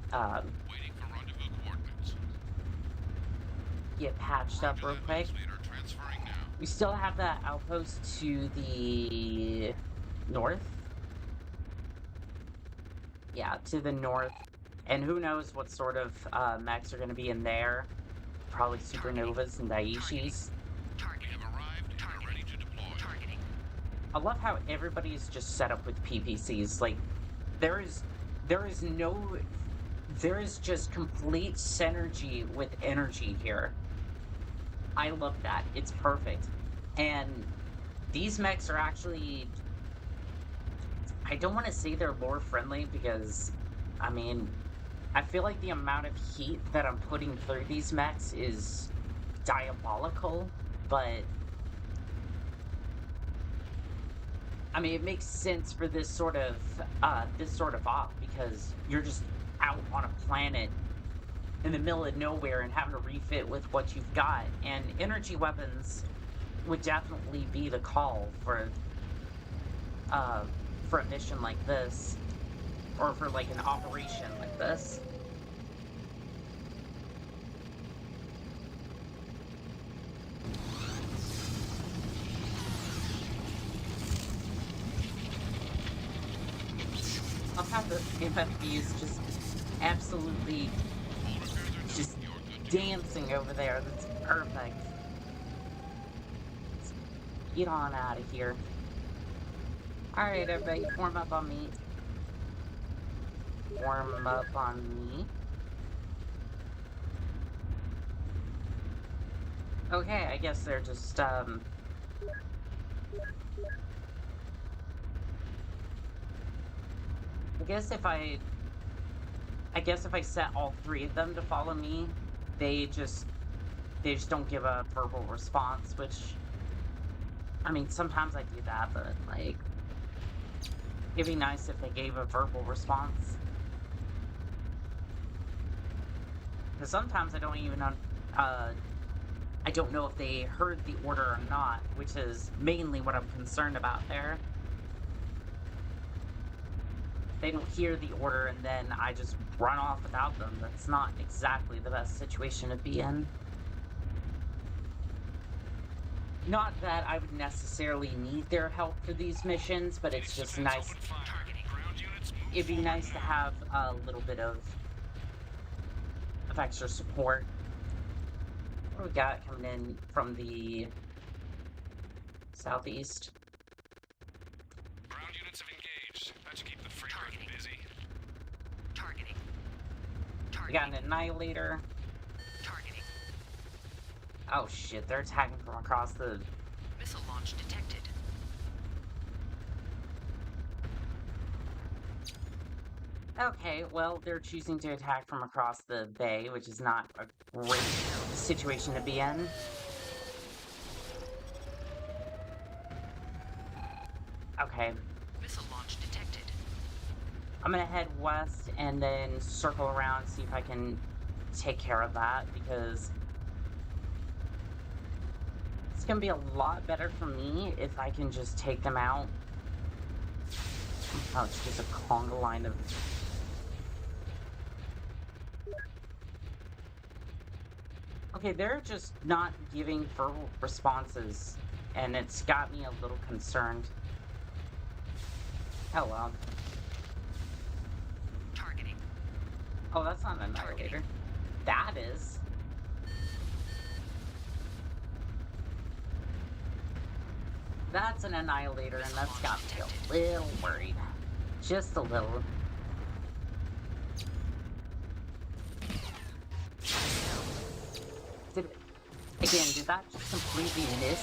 S2: Waiting for rendezvous coordinates.
S1: get patched up real quick.
S2: Leader transferring now.
S1: We still have that outpost to the north. Yeah, to the north. And who knows what sort of mechs are going to be in there. Probably supernovas and daishis.
S2: We have arrived and are ready to deploy.
S1: I love how everybody is just set up with PPCs. Like, there is just complete synergy with energy here. I love that. It's perfect. And these mechs are actually... I don't want to say they're lore friendly because, I mean, I feel like the amount of heat that I'm putting through these mechs is diabolical, but I mean, it makes sense for this sort of op, because you're just out on a planet in the middle of nowhere and having to refit with what you've got, and energy weapons would definitely be the call for a mission like this, or for like an operation like this. I'll have the FFB is just absolutely just dancing over there. That's perfect. Let's get on out of here. Alright, everybody, form up on me. Form up on me. Okay, I guess they're just, I guess if I set all 3 of them to follow me, they just don't give a verbal response, which, I mean, sometimes I do that, but, like, it'd be nice if they gave a verbal response. Because sometimes I don't even, I don't know if they heard the order or not, which is mainly what I'm concerned about there. They don't hear the order and then I just run off without them. That's not exactly the best situation to be in. Not that I would necessarily need their help for these missions, but it's just nice.
S5: Ground units
S1: it'd be nice to have a little bit of extra support. What do we got coming in from the southeast?
S4: Ground units have engaged. That should keep the free birth
S3: Targeting.
S4: busy.
S3: Targeting.
S1: We got
S3: Targeting.
S1: an Annihilator.
S3: Targeting.
S1: Oh shit, they're attacking from across the...
S3: Missile launch detected.
S1: Okay, well, they're choosing to attack from across the bay, which is not a great situation to be in. Okay,
S3: Missile launch detected.
S1: I'm gonna head west and then circle around, see if I can take care of that, because it's gonna be a lot better for me if I can just take them out. Oh, it's just a conga line of... Okay, they're just not giving verbal responses, and it's got me a little concerned. Oh well.
S3: Targeting.
S1: Oh, that's not an Annihilator. That is. That's an Annihilator, and that's got me a little worried. Just a little. Did that just completely miss?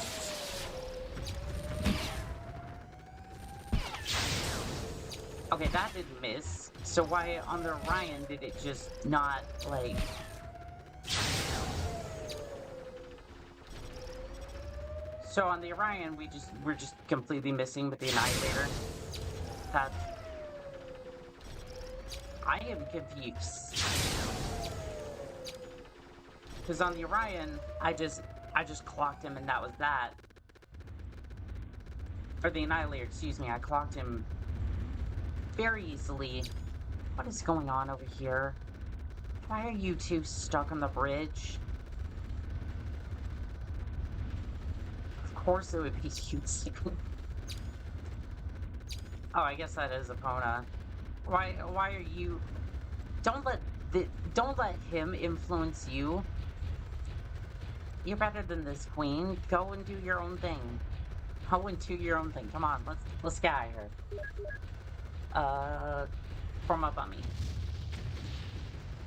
S1: Okay, that didn't miss. So why on the Orion did it just not, like... So on the Orion, we're just completely missing with the Annihilator. That's... I am confused. Because on the Orion, I just clocked him and that was that. Or the Annihilator, excuse me, I clocked him very easily. What is going on over here? Why are you two stuck on the bridge? Of course it would be you two. Oh, I guess that is Epona. Why are you... Don't let him influence you. You're better than this, Queen. Go and do your own thing. Go and do your own thing. Come on, let's get out of here. Form up on me.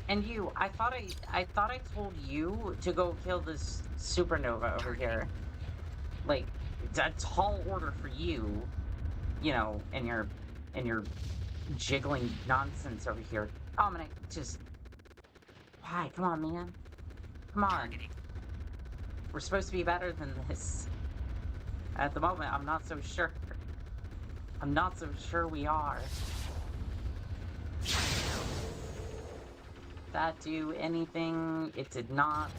S1: And you, I thought I told you to go kill this supernova over here. Like, it's a tall order for you, you know, and your jiggling nonsense over here. Oh, I'm gonna just... Why? Come on, man. Come on.
S3: Targeting.
S1: We're supposed to be better than this. At the moment, I'm not so sure. I'm not so sure we are. That do anything? It did not.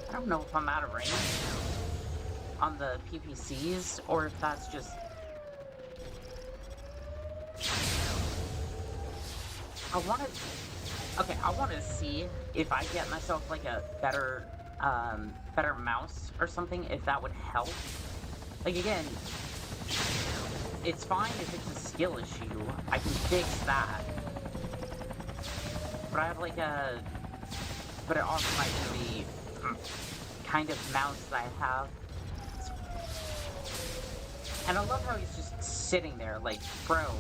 S1: I don't know if I'm out of range on the PPCs, or if that's just... I want to see if I get myself like a better mouse or something, if that would help. Like, again, it's fine if it's a skill issue. I can fix that. But I have like a... But it also might be the kind of mouse that I have. And I love how he's just sitting there, like, bro.
S2: One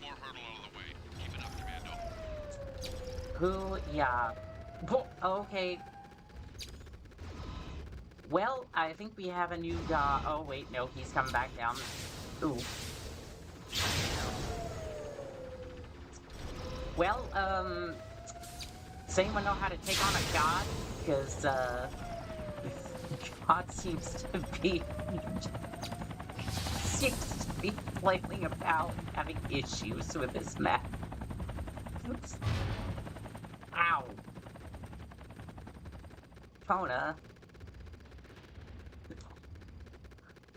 S2: more hurdle out of the way. Keep it up, Commando.
S1: Who? Yeah. Okay. Well, I think we have a new guy. Oh, wait, no, he's coming back down. Ooh. Well, does anyone know how to take on a god? Because, God seems to be flailing about, having issues with his map. Oops. Ow. Fona.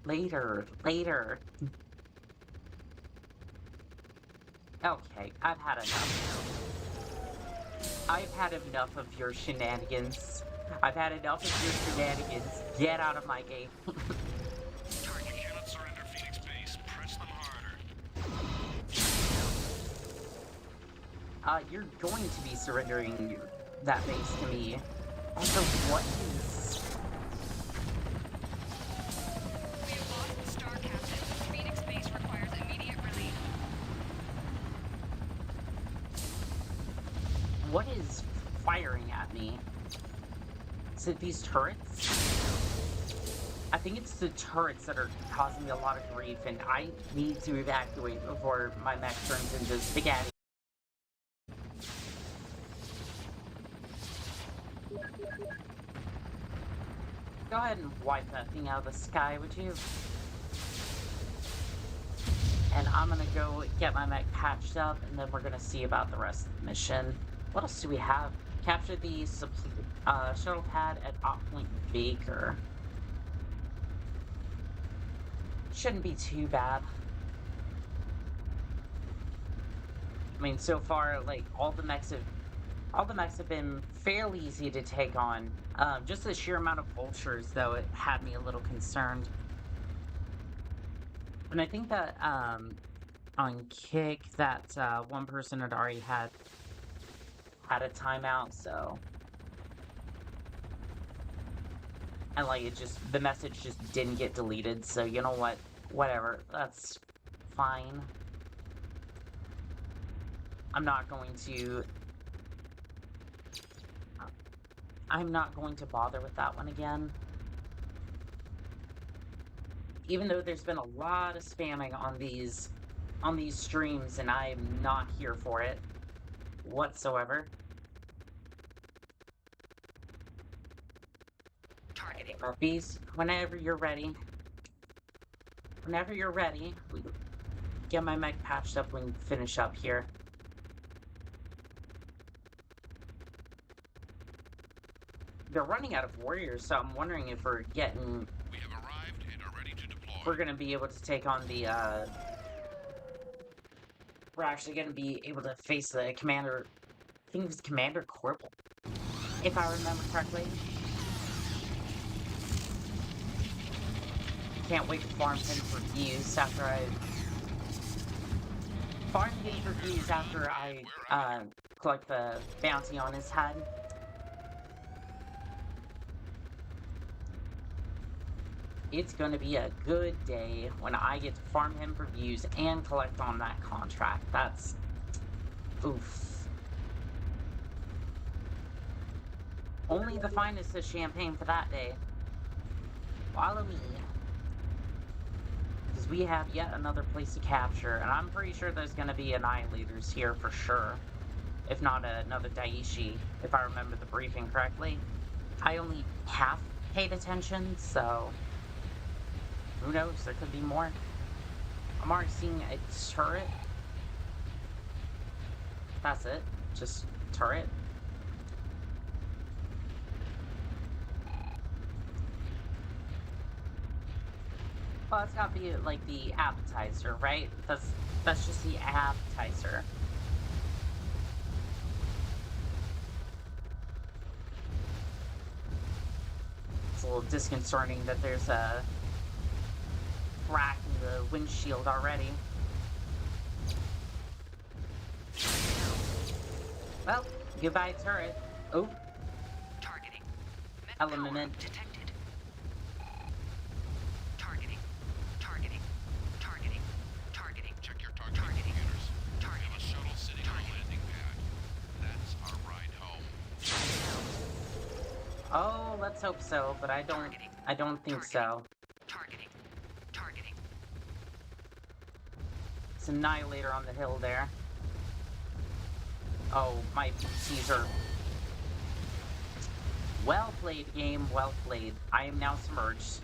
S1: Later. Okay, I've had enough. I've had enough of your shenanigans. I've had enough of your shenanigans. Get out of my game.
S4: You cannot surrender Phoenix Base. Press them harder.
S1: You're going to be surrendering that base to me. Also, what is...
S3: We have lost the Star Captain. Phoenix base requires immediate relief.
S1: What is firing at me? Is it these turrets? I think it's the turrets that are causing me a lot of grief, and I need to evacuate before my mech turns into spaghetti. Go ahead and wipe that thing out of the sky, would you? And I'm gonna go get my mech patched up, and then we're gonna see about the rest of the mission. What else do we have? Capture the shuttle pad at Op Point Baker. Shouldn't be too bad. I mean, so far, like, all the mechs have been fairly easy to take on. Just the sheer amount of vultures, though, it had me a little concerned. And I think that, on Kick, that, one person had already had a timeout, so... And, like, the message just didn't get deleted, so you know what? Whatever, that's fine. I'm not going to bother with that one again. Even though there's been a lot of spamming on these streams, and I'm not here for it whatsoever.
S3: Targeting.
S1: Puppies, whenever you're ready, we get my mech patched up, we can finish up here. They're running out of warriors, so I'm wondering if we're getting...
S2: We have arrived and are ready to deploy.
S1: We're gonna be able to take on the, We're actually gonna be able to face the commander... I think it was Commander Corporal, if I remember correctly. Can't wait to farm him for views after I... Farm him for views after I, collect the bounty on his head. It's gonna be a good day when I get to farm him for views and collect on that contract. That's... oof. Only the finest of champagne for that day. Follow me. Because we have yet another place to capture, and I'm pretty sure there's gonna be Annihilators here for sure. If not another Daiichi, if I remember the briefing correctly. I only half paid attention, so... who knows? There could be more. I'm already seeing a turret. That's it. Just turret. Well, it's gotta be like the appetizer, right? That's just the appetizer. It's a little disconcerting that there's a crack in the windshield already. Well, goodbye turret. Oh,
S3: Targeting.
S1: element.
S3: Detected. Targeting. Targeting. Targeting. Targeting.
S2: Check your target
S3: Targeting.
S2: computers. We
S3: Targeting.
S2: have a shuttle sitting on a landing pad. That's our ride home.
S1: Oh, let's hope so, but I don't think so.
S3: Targeting. Targeting.
S1: It's Annihilator on the hill there. Oh, my PCs are... well played, game, well played. I am now submerged.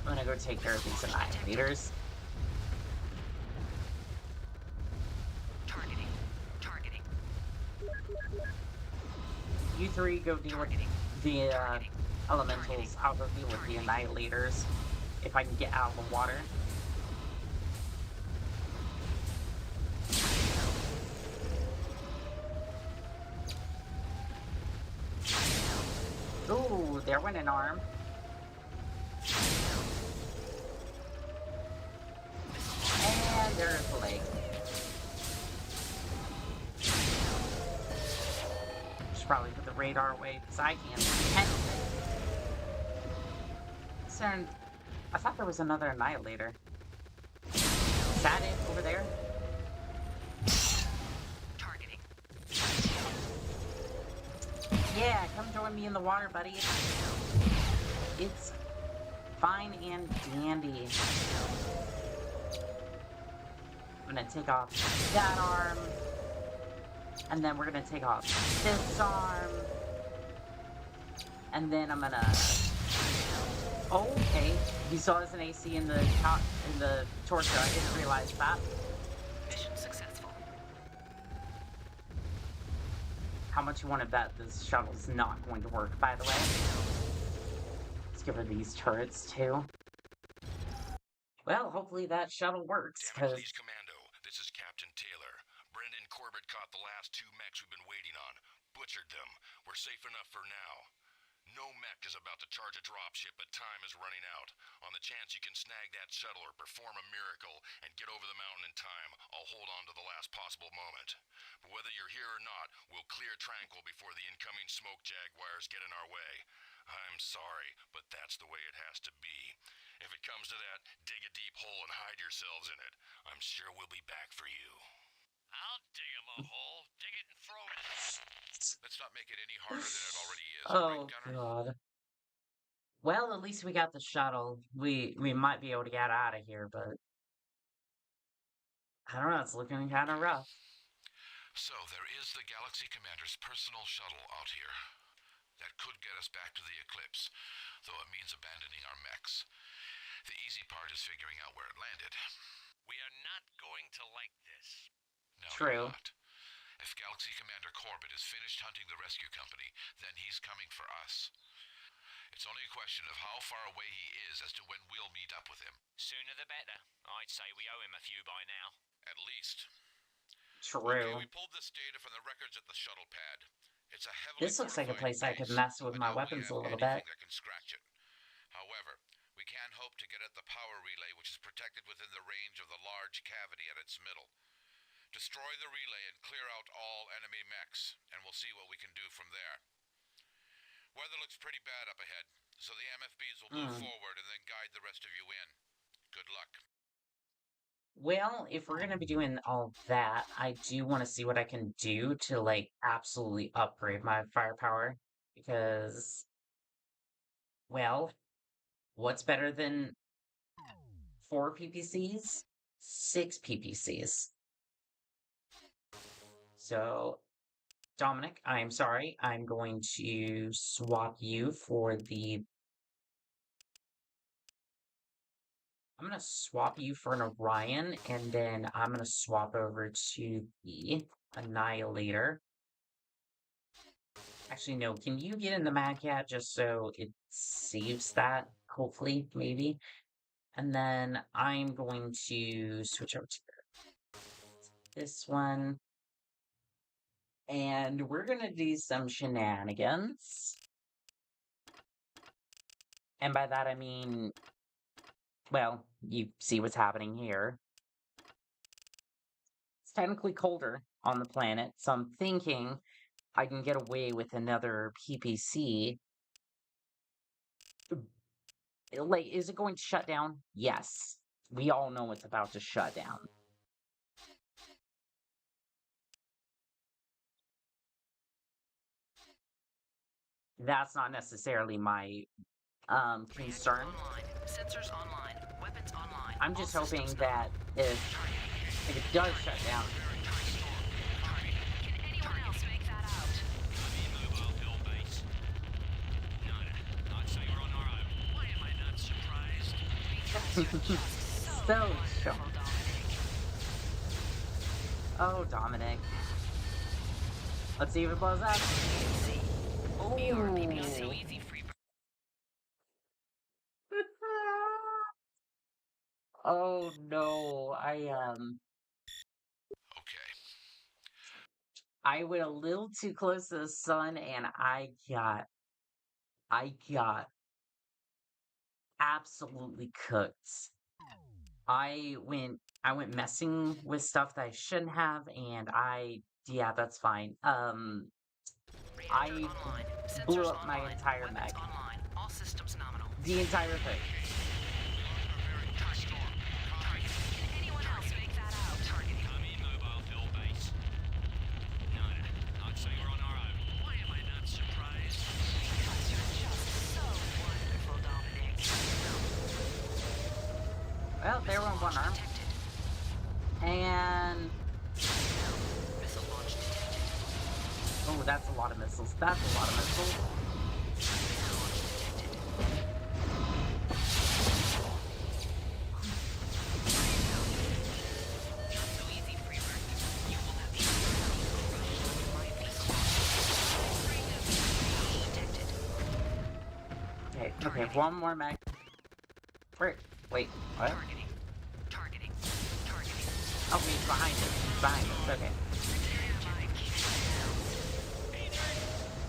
S1: I'm gonna go take care of these Annihilators.
S3: Targeting. Targeting.
S1: You three go deal with the elementals. I'll go deal with the Annihilators if I can get out of the water. Ooh, there went an arm. And there's a leg. should probably put the radar away because I can't see anything. Concerned. I thought there was another annihilator. Is that it over there?
S3: Targeting.
S1: Yeah, come join me in the water, buddy. It's fine and dandy. I'm gonna take off that arm. And then we're gonna take off this arm. And then I'm gonna... Oh, okay. You saw there's an AC in the torso. I didn't realize that.
S3: Mission successful.
S1: How much you want to bet this shuttle's not going to work, by the way? Let's give her these turrets, too. Well, hopefully that shuttle works,
S2: Damn it,
S1: because...
S2: Police Commando. This is Captain Taylor. Brendan Corbett caught the last 2 mechs we've been waiting on. Butchered them. We're safe enough for now. No mech is about to charge a dropship, but time is running out. On the chance you can snag that shuttle or perform a miracle and get over the mountain in time, I'll hold on to the last possible moment. But whether you're here or not, we'll clear Tranquil before the incoming smoke jaguars get in our way. I'm sorry, but that's the way it has to be. If it comes to that, dig a deep hole and hide yourselves in it. I'm sure we'll be back for you.
S5: I'll dig him a hole, dig it and throw it in.
S2: Let's not make it any harder than it already is,
S1: Oh,
S2: right, Gunner?
S1: God. Well, at least we got the shuttle. We might be able to get out of here, but... I don't know, it's looking kind of rough.
S2: So, there is the Galaxy Commander's personal shuttle out here. That could get us back to the Eclipse, though it means abandoning our mechs. The easy part is figuring out where it landed.
S5: We are not going to like this.
S2: No,
S1: True.
S2: you're not. If Galaxy Commander Corbett is finished hunting the rescue company, then he's coming for us. It's only a question of how far away he is as to when we'll meet up with him.
S5: Sooner the better. I'd say we owe him a few by now.
S2: At least.
S1: True.
S2: Okay, we pulled this data from the records at the shuttle pad. It's a heavily
S1: This looks like a
S2: fortified
S1: place I could
S2: base.
S1: mess with
S2: I
S1: my
S2: doubt we
S1: weapons a
S2: have
S1: little bit.
S2: anything that can scratch it. However, we can hope to get at the power relay, which is protected within the range of the large cavity at its middle. Destroy the relay and clear out all enemy mechs, and we'll see what we can do from there. Weather looks pretty bad up ahead, so the MFBs will move forward and then guide the rest of you in. Good luck.
S1: Well, if we're gonna be doing all that, I do want to see what I can do to, like, absolutely upgrade my firepower. Because, well, what's better than 4 PPCs? 6 PPCs. So, Dominic, I'm sorry. I'm going to swap you for the... I'm going to swap you for an Orion, and then I'm going to swap over to the Annihilator. Actually, no. Can you get in the Mad Cat just so it saves that? Hopefully, maybe. And then I'm going to switch over to this one. And we're going to do some shenanigans. And by that I mean, well, you see what's happening here. It's technically colder on the planet, so I'm thinking I can get away with another PPC. Like, is it going to shut down? Yes. We all know it's about to shut down. That's not necessarily my concern.
S3: Online. Sensors online. Weapons online.
S1: I'm just
S3: All
S1: hoping
S3: systems
S1: that if it does shut down,
S3: Can anyone else make that out?
S5: Mobile Bill base. Nada. I'd say we're on our own. Why am I not surprised?
S3: Because you're just
S1: so
S3: wonderful,
S1: sharp.
S3: Dominic.
S1: Oh, Dominic. Let's see if it blows up.
S3: Your
S1: Ooh.
S3: PPC. Easy free.
S1: Oh no,
S2: Okay.
S1: I went a little too close to the sun and I got absolutely cooked. I went messing with stuff that I shouldn't have, and yeah, that's fine.
S3: Reactor
S1: I
S3: online.
S1: blew
S3: Sensors
S1: up my
S3: online.
S1: entire
S3: Weapons
S1: mech.
S3: online. All systems nominal.
S1: The entire thing.
S3: Targeting. Targeting. Can anyone else make that out? Targeting.
S5: Come in, mobile fill base. Nada. I'd say we're on our own. Why am I not surprised?
S3: Because you're just so wonderful, Dominic.
S1: Well, they were on one arm.
S3: Detected.
S1: And...
S3: Missile launch detected.
S1: oh, that's a lot of missiles. That's a lot of missiles.
S3: Missile launch detected. Not so easy, Freebird. You will have the my missile launch detected.
S1: Okay, okay, one more mech. Wait, what?
S3: Targeting. Targeting. Targeting.
S1: Oh, he's behind us. He's behind us. Okay.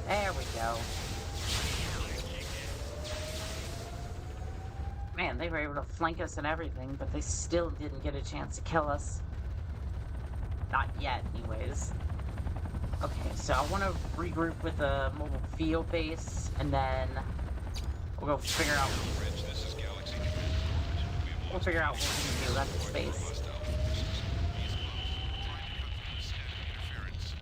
S1: There we go. Man, they were able to flank us and everything, but they still didn't get a chance to kill us. Not yet, anyways. Okay, so I want to regroup with the mobile field base, and then we'll go figure out.
S4: Rich, this is Galaxy Command.
S1: We'll figure out what we can do left in space.
S2: Hostile forces. He's above. Trying to cut through the static interference.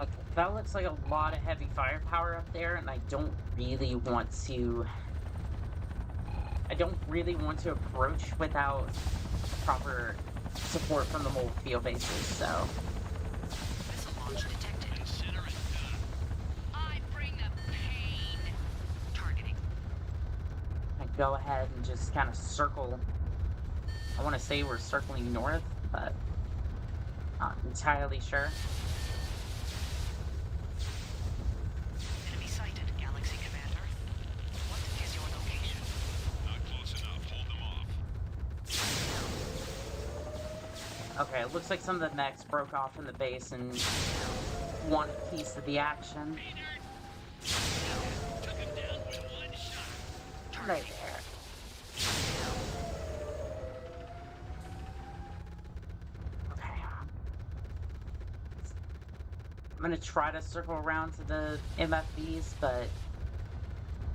S1: Okay, that looks like a lot of heavy firepower up there, and I don't really want to approach without proper support from the mobile field bases, so
S3: Missile launch detected.
S5: Consider it done.
S3: I bring the pain. Targeting.
S1: I go ahead and just kind of circle. I want to say we're circling north, but not entirely sure.
S3: Enemy sighted, Galaxy Commander. What is your location?
S4: Not close enough. Hold them off.
S1: Okay, it looks like some of the mechs broke off from the base and wanted a piece of the action.
S5: Took him down with one shot.
S1: Right there. Okay. I'm gonna try to circle around to the MFVs, but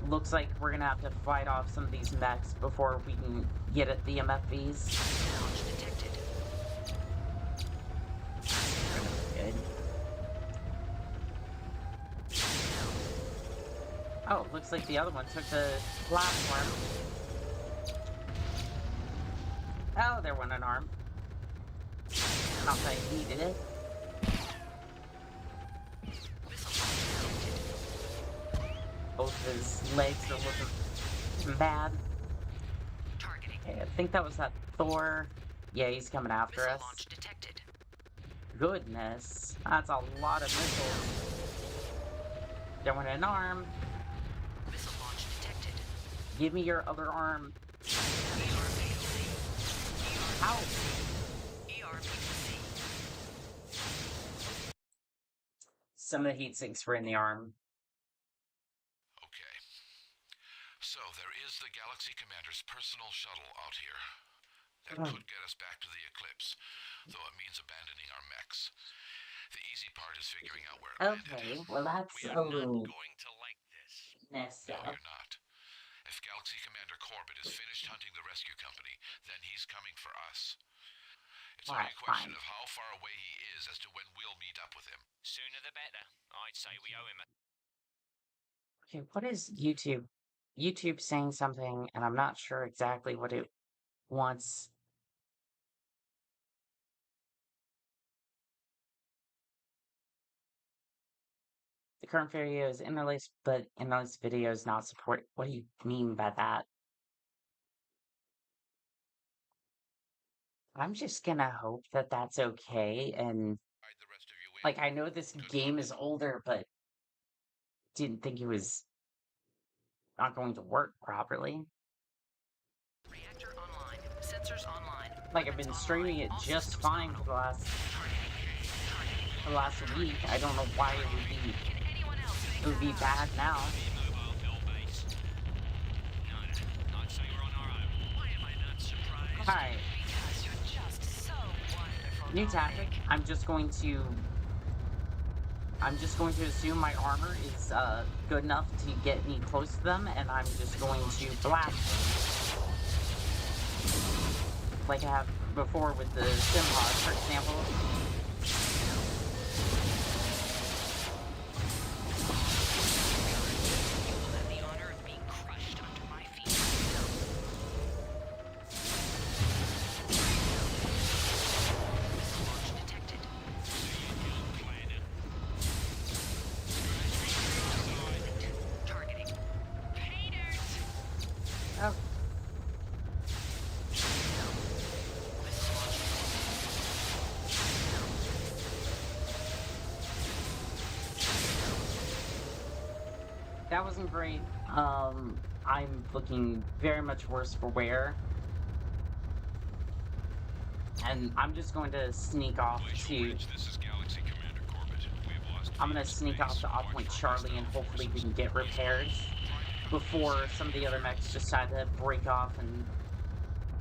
S1: looks like we're gonna have to fight off some of these mechs before we can get at the MFVs.
S3: Missile launch detected.
S1: Good. Oh, looks like the other one took the platform. Oh, there went an arm. Not that I needed it.
S3: Missile launch detected.
S1: Both of his legs are looking bad.
S3: Targeting.
S1: Okay, I think that was that Thor. Yeah, he's coming after
S3: Missile
S1: us.
S3: launch detected.
S1: Goodness, that's a lot of missiles. There went an arm.
S3: Missile launch detected.
S1: Give me your other arm.
S3: ERPC.
S1: Ow!
S3: ERPC.
S1: Some of the heat sinks were in the arm.
S2: Okay. So there is the Galaxy Commander's personal shuttle out here. That could get us back to the Eclipse, though it means abandoning our mechs. The easy part is figuring out where it
S1: Okay,
S2: landed.
S1: well that's
S5: We
S1: a
S5: are not
S1: little
S5: going to like this.
S1: messed
S2: No,
S1: up.
S2: you're not. If Galaxy Commander Corbett is finished hunting the rescue company, then he's coming for us. It's only
S1: Alright,
S2: a question
S1: fine.
S2: of how far away he is as to when we'll meet up with him.
S5: Sooner the better. I'd say we owe him a...
S1: Okay, what is YouTube? YouTube saying something, and I'm not sure exactly what it wants. The current video is interlaced, but interlaced videos not support. What do you mean by that? I'm just gonna hope that that's okay, and
S2: Ride the rest of you in.
S1: like I know this
S2: Good
S1: game
S2: luck.
S1: is older, but didn't think it was not going to work properly.
S3: Reactor online. Sensors online.
S1: Like I've
S3: Weapons
S1: been
S3: online.
S1: streaming it
S3: All
S1: just
S3: systems
S1: fine for
S3: nominal.
S1: the last week. I don't know why
S3: Can anyone else make
S1: it would be
S3: that
S1: bad
S3: out?
S1: now.
S5: Mobile fill base. Nada. I'd say we're on our own. Why am I not surprised?
S1: Alright,
S3: Because you're just so wonderful.
S1: new tactic. I'm just going to assume my armor is good enough to get me close to them, and I'm just going to blast them. Like I have before with the Simhawk, for example.
S3: You will have the honor of being crushed under my feet. Missile launch detected. Targeting. Haters!
S1: Oh,
S3: Missile launch.
S1: that wasn't great. I'm looking very much worse for wear. And I'm just going to sneak off
S4: Glacial
S1: to...
S4: Ridge, this is Galaxy Commander Corbett. We have lost
S1: I'm gonna
S4: views of
S1: sneak
S4: base.
S1: off to
S4: Watch
S1: Point
S4: for
S1: Charlie and
S4: hostile
S1: hopefully we
S4: forces.
S1: can get repairs before some of the other mechs decide to break off and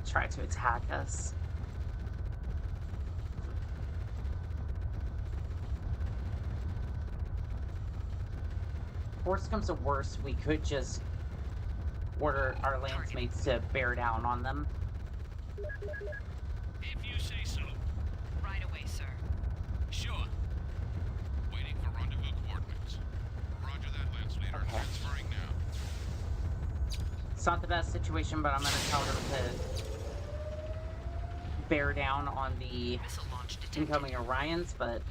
S1: try to attack us. Worst comes to worst, we could just order our lance mates to bear down on them.
S5: If you say so.
S3: Right away, sir.
S5: Sure.
S2: Waiting for rendezvous coordinates. Roger that, Lance Leader.
S1: Okay.
S2: Transferring now.
S1: It's not the best situation, but I'm gonna tell them to bear down on the
S3: Missile launch detected.
S1: incoming Orions, but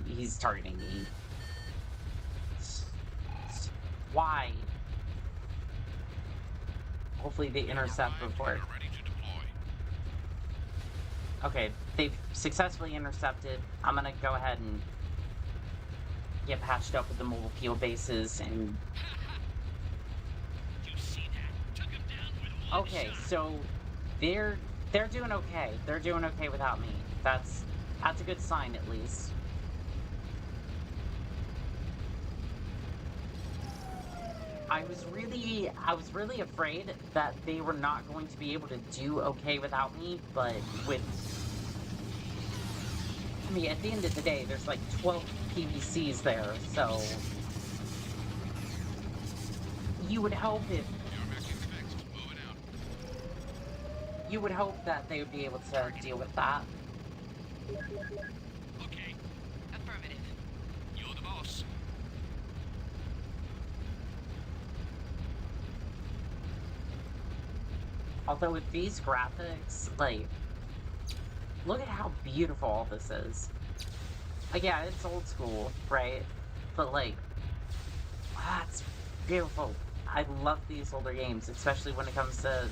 S1: he's targeting me. Why? Hopefully they intercept before.
S2: You're ready to deploy.
S1: Okay, they've successfully intercepted. I'm gonna go ahead and get patched up with the mobile field bases and...
S5: You see that? Took him down with one
S1: Okay,
S5: shot.
S1: so they're doing okay. They're doing okay without me. That's a good sign at least. I was really afraid that they were not going to be able to do okay without me, but I mean, at the end of the day, there's like 12 PVCs there, so you would hope
S2: Your mech is fixed. Moving out.
S1: you would hope that they would be able to deal with that.
S5: Okay,
S3: Affirmative.
S5: you're the boss.
S1: Although with these graphics, like, look at how beautiful all this is. Like, yeah, it's old school, right? But like, it's beautiful. I love these older games, especially when it comes to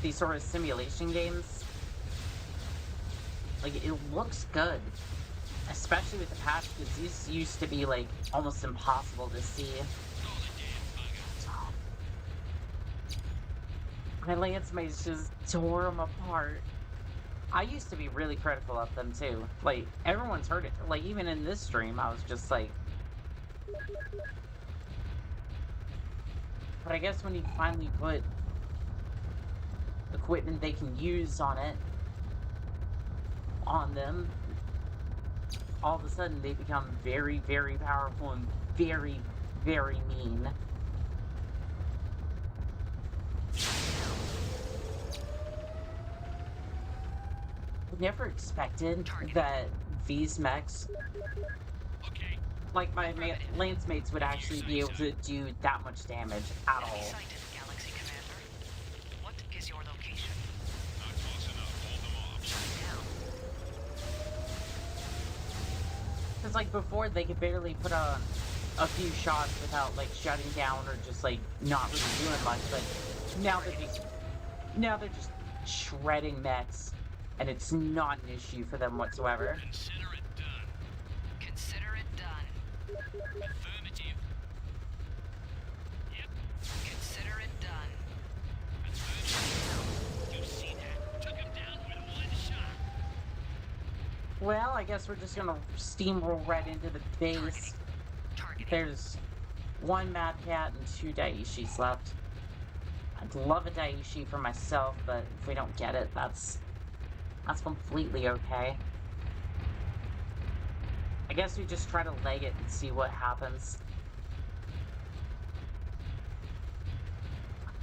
S1: these sort of simulation games. Like, it looks good. Especially with the patch, because these used to be, like, almost impossible to see. My lance mates just tore them apart. I used to be really critical of them, too. Like, everyone's heard it. Like, even in this stream, I was just like... But I guess when you finally put equipment they can use on it, on them, all of a sudden they become very, very powerful and very, very mean. Never expected that these mechs,
S5: Okay,
S1: like my lance mates, would actually be able to do that much damage at
S3: Enemy
S1: all.
S3: sighted, Galaxy Commander. What is your location?
S4: Not close enough. Hold them off.
S3: Now.
S1: Because like before, they could barely put on a few shots without like shutting down or just like not really doing much. But now they're just shredding mechs, and it's not an issue for them whatsoever.
S5: consider it done.
S3: Consider it done.
S5: Affirmative. Yep,
S3: Consider it done.
S5: affirmative. You see that? Took him down with one shot.
S1: Well, I guess we're just gonna steamroll right into the base.
S3: Targeting.
S1: There's one Mad Cat and two Daishis left. I'd love a Daiichi for myself, but if we don't get it, that's completely okay. I guess we just try to leg it and see what happens.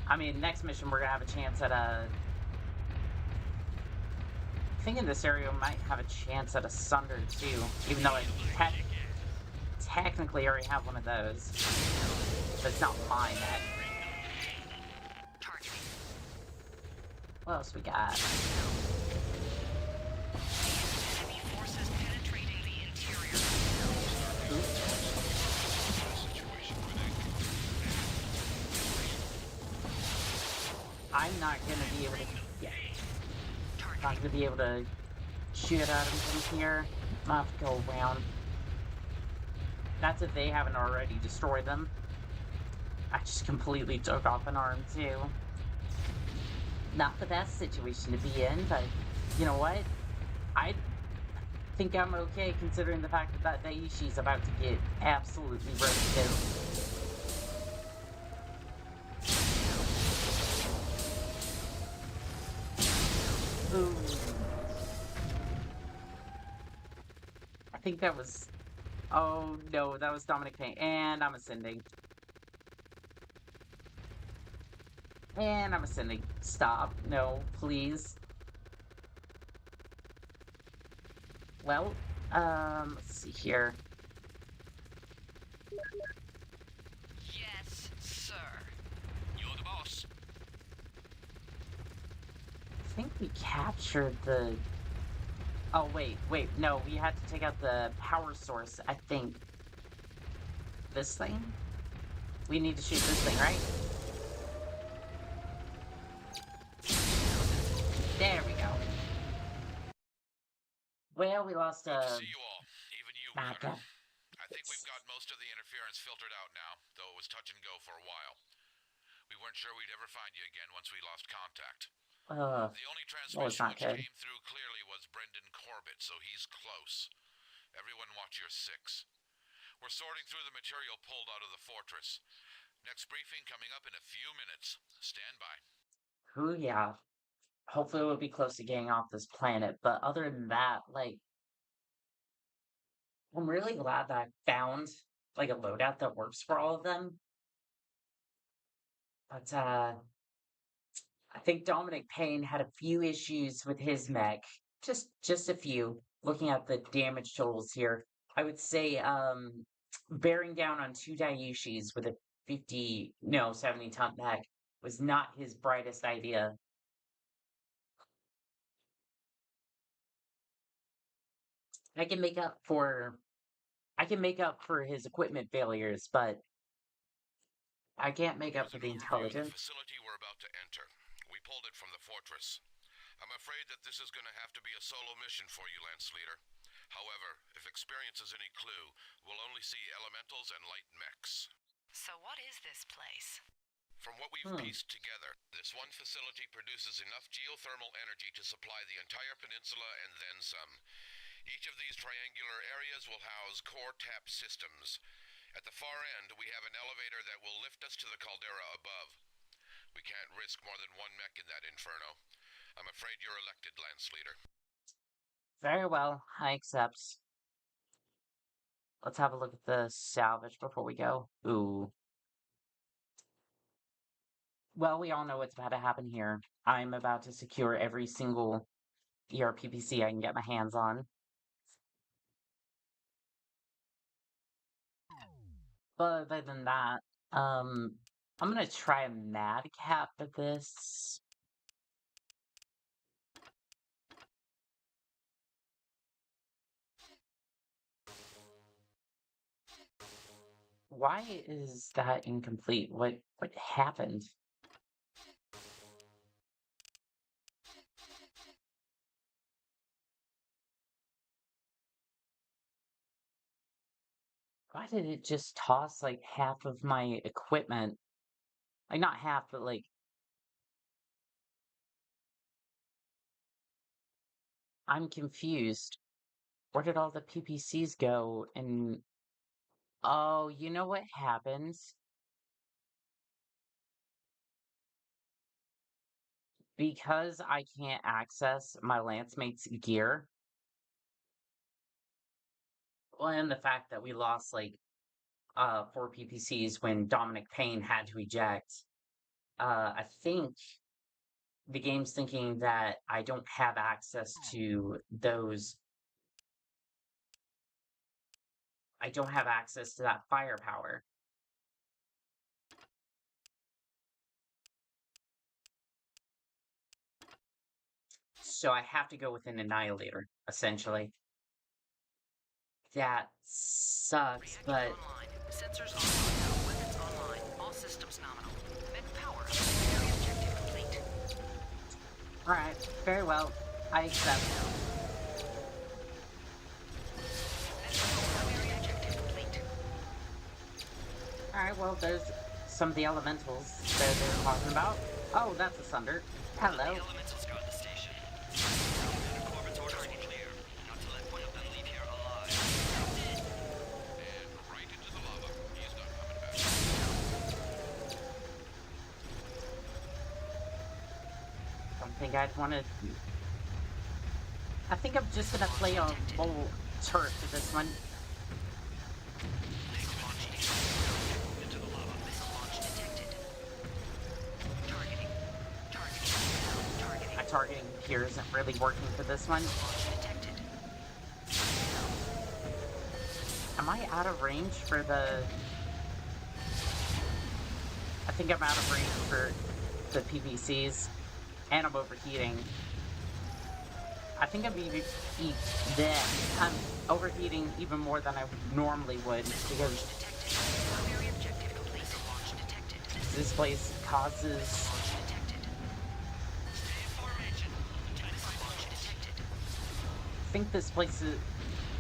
S1: I mean, next mission we're gonna have a chance at a... I think in this area we might have a chance at a Sunder too, even though I technically already have one of those. But it's not my mech.
S3: Targeting.
S1: What else we got?
S3: Enemy forces penetrating the interior.
S1: I'm not gonna be able to... Yeah, not
S3: Targeting.
S1: gonna be able to shoot at him from here. I'm gonna have to go around. That's if they haven't already destroyed them. I just completely took off an arm too. Not the best situation to be in, but you know what? I think I'm okay considering the fact that Daishi's about to get absolutely roasted. Ooh. I think that was... Oh no, that was Dominic Payne. And I'm ascending. And I'm ascending. Stop. No, please. Well, let's see here.
S3: Yes, sir.
S5: You're the boss.
S1: I think we captured the... Oh, wait, no, we had to take out the power source, I think. This thing? We need to shoot this thing, right? There we go. Well, we lost
S2: Good to see you all, even you, Wheeler.
S1: backup.
S2: I think we've got most of the interference filtered out now, though it was touch and go for a while. We weren't sure we'd ever find you again once we lost contact. The only
S1: Well, it's
S2: transmission
S1: not
S2: which
S1: good.
S2: came through clearly was Brendan Corbett, so he's close. Everyone watch your six. We're sorting through the material pulled out of the fortress. Next briefing coming up in a few minutes. Stand by.
S1: Ooh, yeah. Hopefully we'll be close to getting off this planet, but other than that, like, I'm really glad that I found, like, a loadout that works for all of them. But, I think Dominic Payne had a few issues with his mech. Just a few. Looking at the damage totals here, I would say bearing down on two Daiushis with a 70-ton mech was not his brightest idea. I can make up for his equipment failures, but I can't make up
S2: Here's
S1: for
S2: an
S1: the
S2: overview of the
S1: intelligence.
S2: facility we're about to enter. We pulled it from the fortress. I'm afraid that this is going to have to be a solo mission for you, Lance Leader. However, if experience is any clue, we'll only see elementals and light mechs.
S3: So what is this place?
S2: From what we've pieced together, this one facility produces enough geothermal energy to supply the entire peninsula and then some. Each of these triangular areas will house core tap systems. At the far end, we have an elevator that will lift us to the caldera above. We can't risk more than one mech in that inferno. I'm afraid you're elected, Lance Leader.
S1: Very well, I accept. Let's have a look at the salvage before we go. Ooh. Well, we all know what's about to happen here. I'm about to secure every single ERPPC I can get my hands on. But other than that, I'm gonna try a madcap at this. Why is that incomplete? What happened? Why did it just toss like half of my equipment? Like not half, but like I'm confused. Where did all the PPCs go? And oh, you know what happens? because I can't access my Lancemate's gear, well, and the fact that we lost like 4 PPCs when Dominic Payne had to eject, I think the game's thinking that I don't have access to those. I don't have access to that firepower. So I have to go with an Annihilator, essentially. That sucks,
S3: Reactor
S1: but
S3: online. Sensors online. Weapons online. All systems nominal. Mech power. Primary objective complete.
S1: alright, very well. I accept.
S3: Primary objective complete.
S1: Alright, well, there's some of the elementals that they're talking about. Oh, that's a Sunder. Hello.
S5: The elementals guard the station. Commander Corbett's orders were clear. Not to let one of them leave here alive.
S2: And right into the lava. He's not coming back.
S1: Don't think I'd want to. I think I'm just gonna play a full turret for this one.
S3: Into the lava. Missile launch detected. Targeting. Targeting.
S1: My targeting here isn't really working for this one.
S3: Launch detected.
S1: Am I out of range for the... I think I'm out of range for the PVCs. And I'm overheating. I think I'm overheating even more than I normally would, because
S3: Detected. Primary objective complete. Launch detected.
S1: this place causes...
S3: Launch detected.
S5: Stay in formation.
S3: Missile launch detected.
S1: I think this place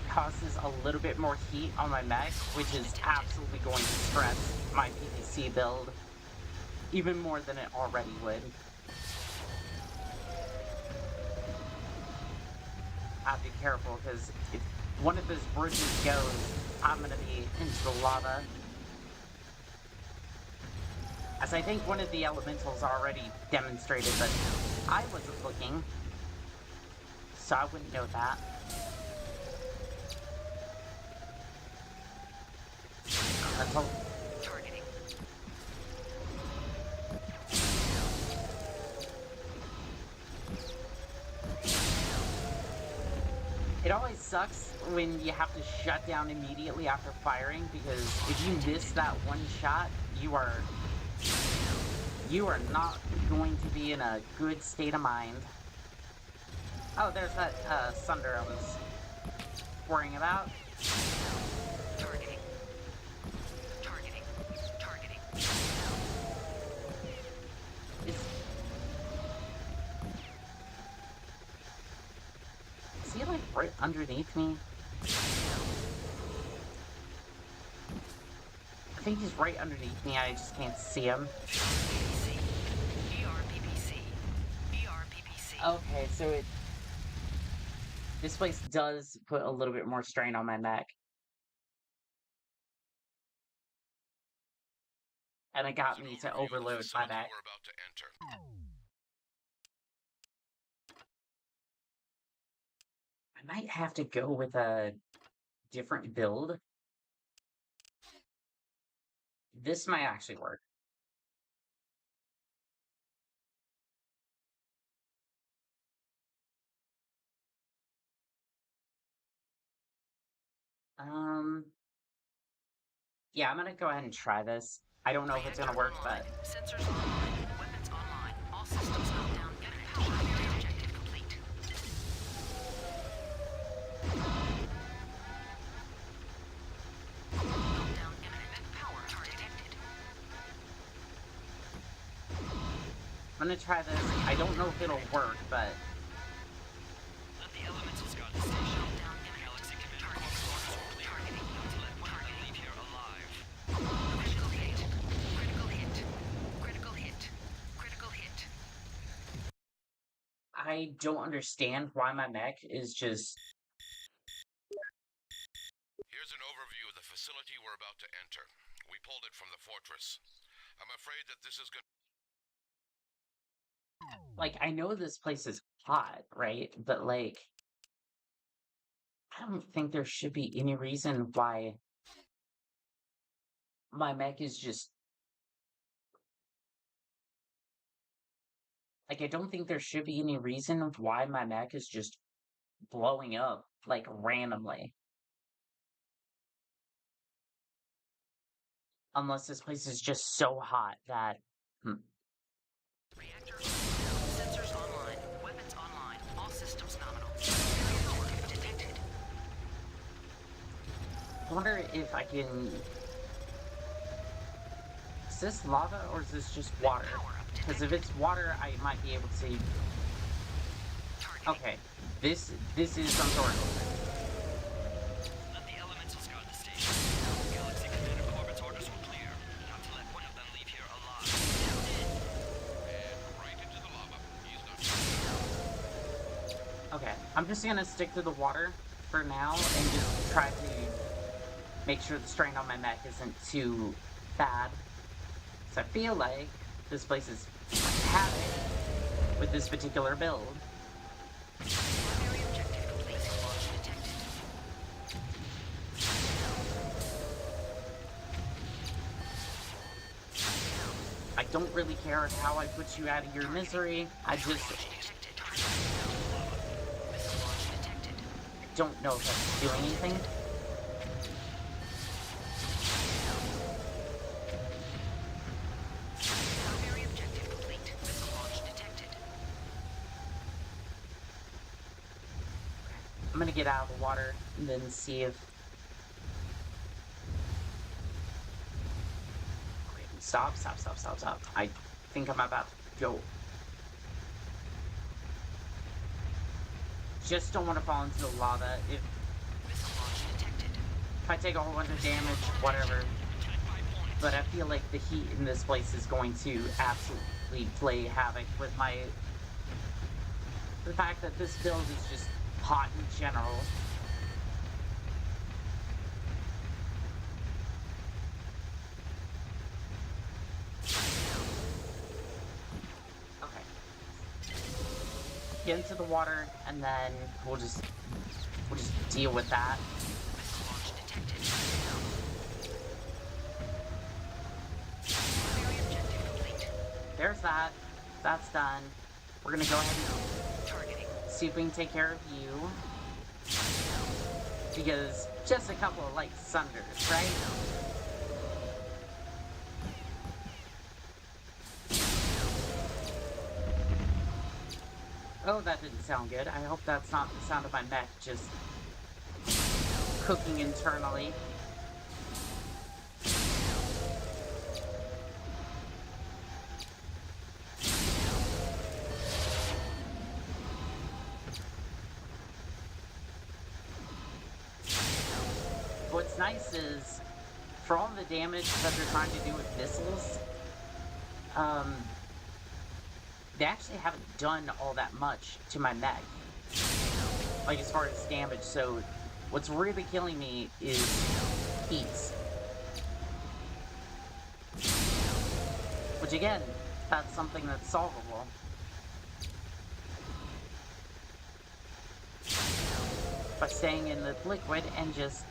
S1: causes a little bit more heat on my mech, which is absolutely going to stress my PVC build even more than it already would. I have to be careful, because if one of those bridges goes, I'm gonna be into the lava. As I think one of the elementals already demonstrated, but I wasn't looking, so I wouldn't know that. Elemental.
S3: Targeting.
S1: It always sucks when you have to shut down immediately after firing, because if you miss that one shot, you are not going to be in a good state of mind. Oh, there's that Sunder I was worrying about.
S3: Targeting. Targeting. Targeting.
S1: Is he like right underneath me? I think he's right underneath me, I just can't see him.
S3: PPC. ERPPC. ERPPC.
S1: Okay, so this place does put a little bit more strain on my neck. And it got
S2: Here's
S1: me
S2: an
S1: to
S2: overview of the
S1: overload my
S2: facility
S1: neck.
S2: we're about to enter.
S1: I might have to go with a different build. This might actually work. Yeah, I'm gonna go ahead and try this. I don't know if it's gonna
S3: Reactor
S1: work,
S3: online.
S1: but
S3: Sensors online. Weapons online. All systems meltdown. Mech power. Primary objective complete. Meltdown imminent. Mech power detected.
S1: I'm gonna try this. I don't know if it'll work, but
S5: Let the elementals guard the station.
S3: Meltdown imminent.
S5: Galaxy Commander Corbett's orders were clear.
S3: Targeting.
S5: Not to let one of them leave here alive.
S3: Critical hit. Critical hit. Critical hit. Critical hit.
S1: I don't understand why my mech is just...
S2: Here's an overview of the facility we're about to enter. We pulled it from the fortress. I'm afraid that this is going
S1: Like, I know this place is hot, right? But, like, I don't think there should be any reason why my mech is just like, I don't think there should be any reason why my mech is just blowing up, like, randomly. Unless this place is just so hot that...
S3: Reactors, sensors online, weapons online, all systems nominal. Objective detected.
S1: I wonder if I can... Is this lava or is this just water? Because if it's water, I might be able to... Okay, this is some sort of...
S5: Let the elementals guard the station. Galaxy Commander Corbin's orders were clear. Not to let one of them leave here alive.
S2: And right into the lava. He's not.
S1: Okay, I'm just gonna stick to the water for now and just try to make sure the strain on my mech isn't too bad. So I feel like this place is havoc with this particular build.
S3: Primary objective complete. Launch detected.
S1: I don't really care how I put you out of your misery. I just
S3: Detected. Missile launch detected.
S1: don't know if I can do anything.
S3: Primary objective complete. Missile launch detected.
S1: I'm gonna get out of the water and then see if... Wait, stop. I think I'm about to go. Just don't want to fall into the lava. If
S3: Missile launch detected.
S1: I take a whole bunch of damage, whatever. But I feel like the heat in this place is going to absolutely play havoc with my... The fact that this build is just hot in general. Okay. Get into the water, and then we'll just deal with that.
S3: Missile launch detected. Primary objective complete.
S1: There's that. That's done. We're gonna go ahead and
S3: Targeting.
S1: see if we can take care of you. Because just a couple of light sunders, right? Oh, that didn't sound good. I hope that's not the sound of my mech just cooking internally. What's nice is, for all the damage that they're trying to do with missiles, they actually haven't done all that much to my mech. Like, as far as damage, so what's really killing me is heat. Which, again, that's something that's solvable. By staying in the liquid and just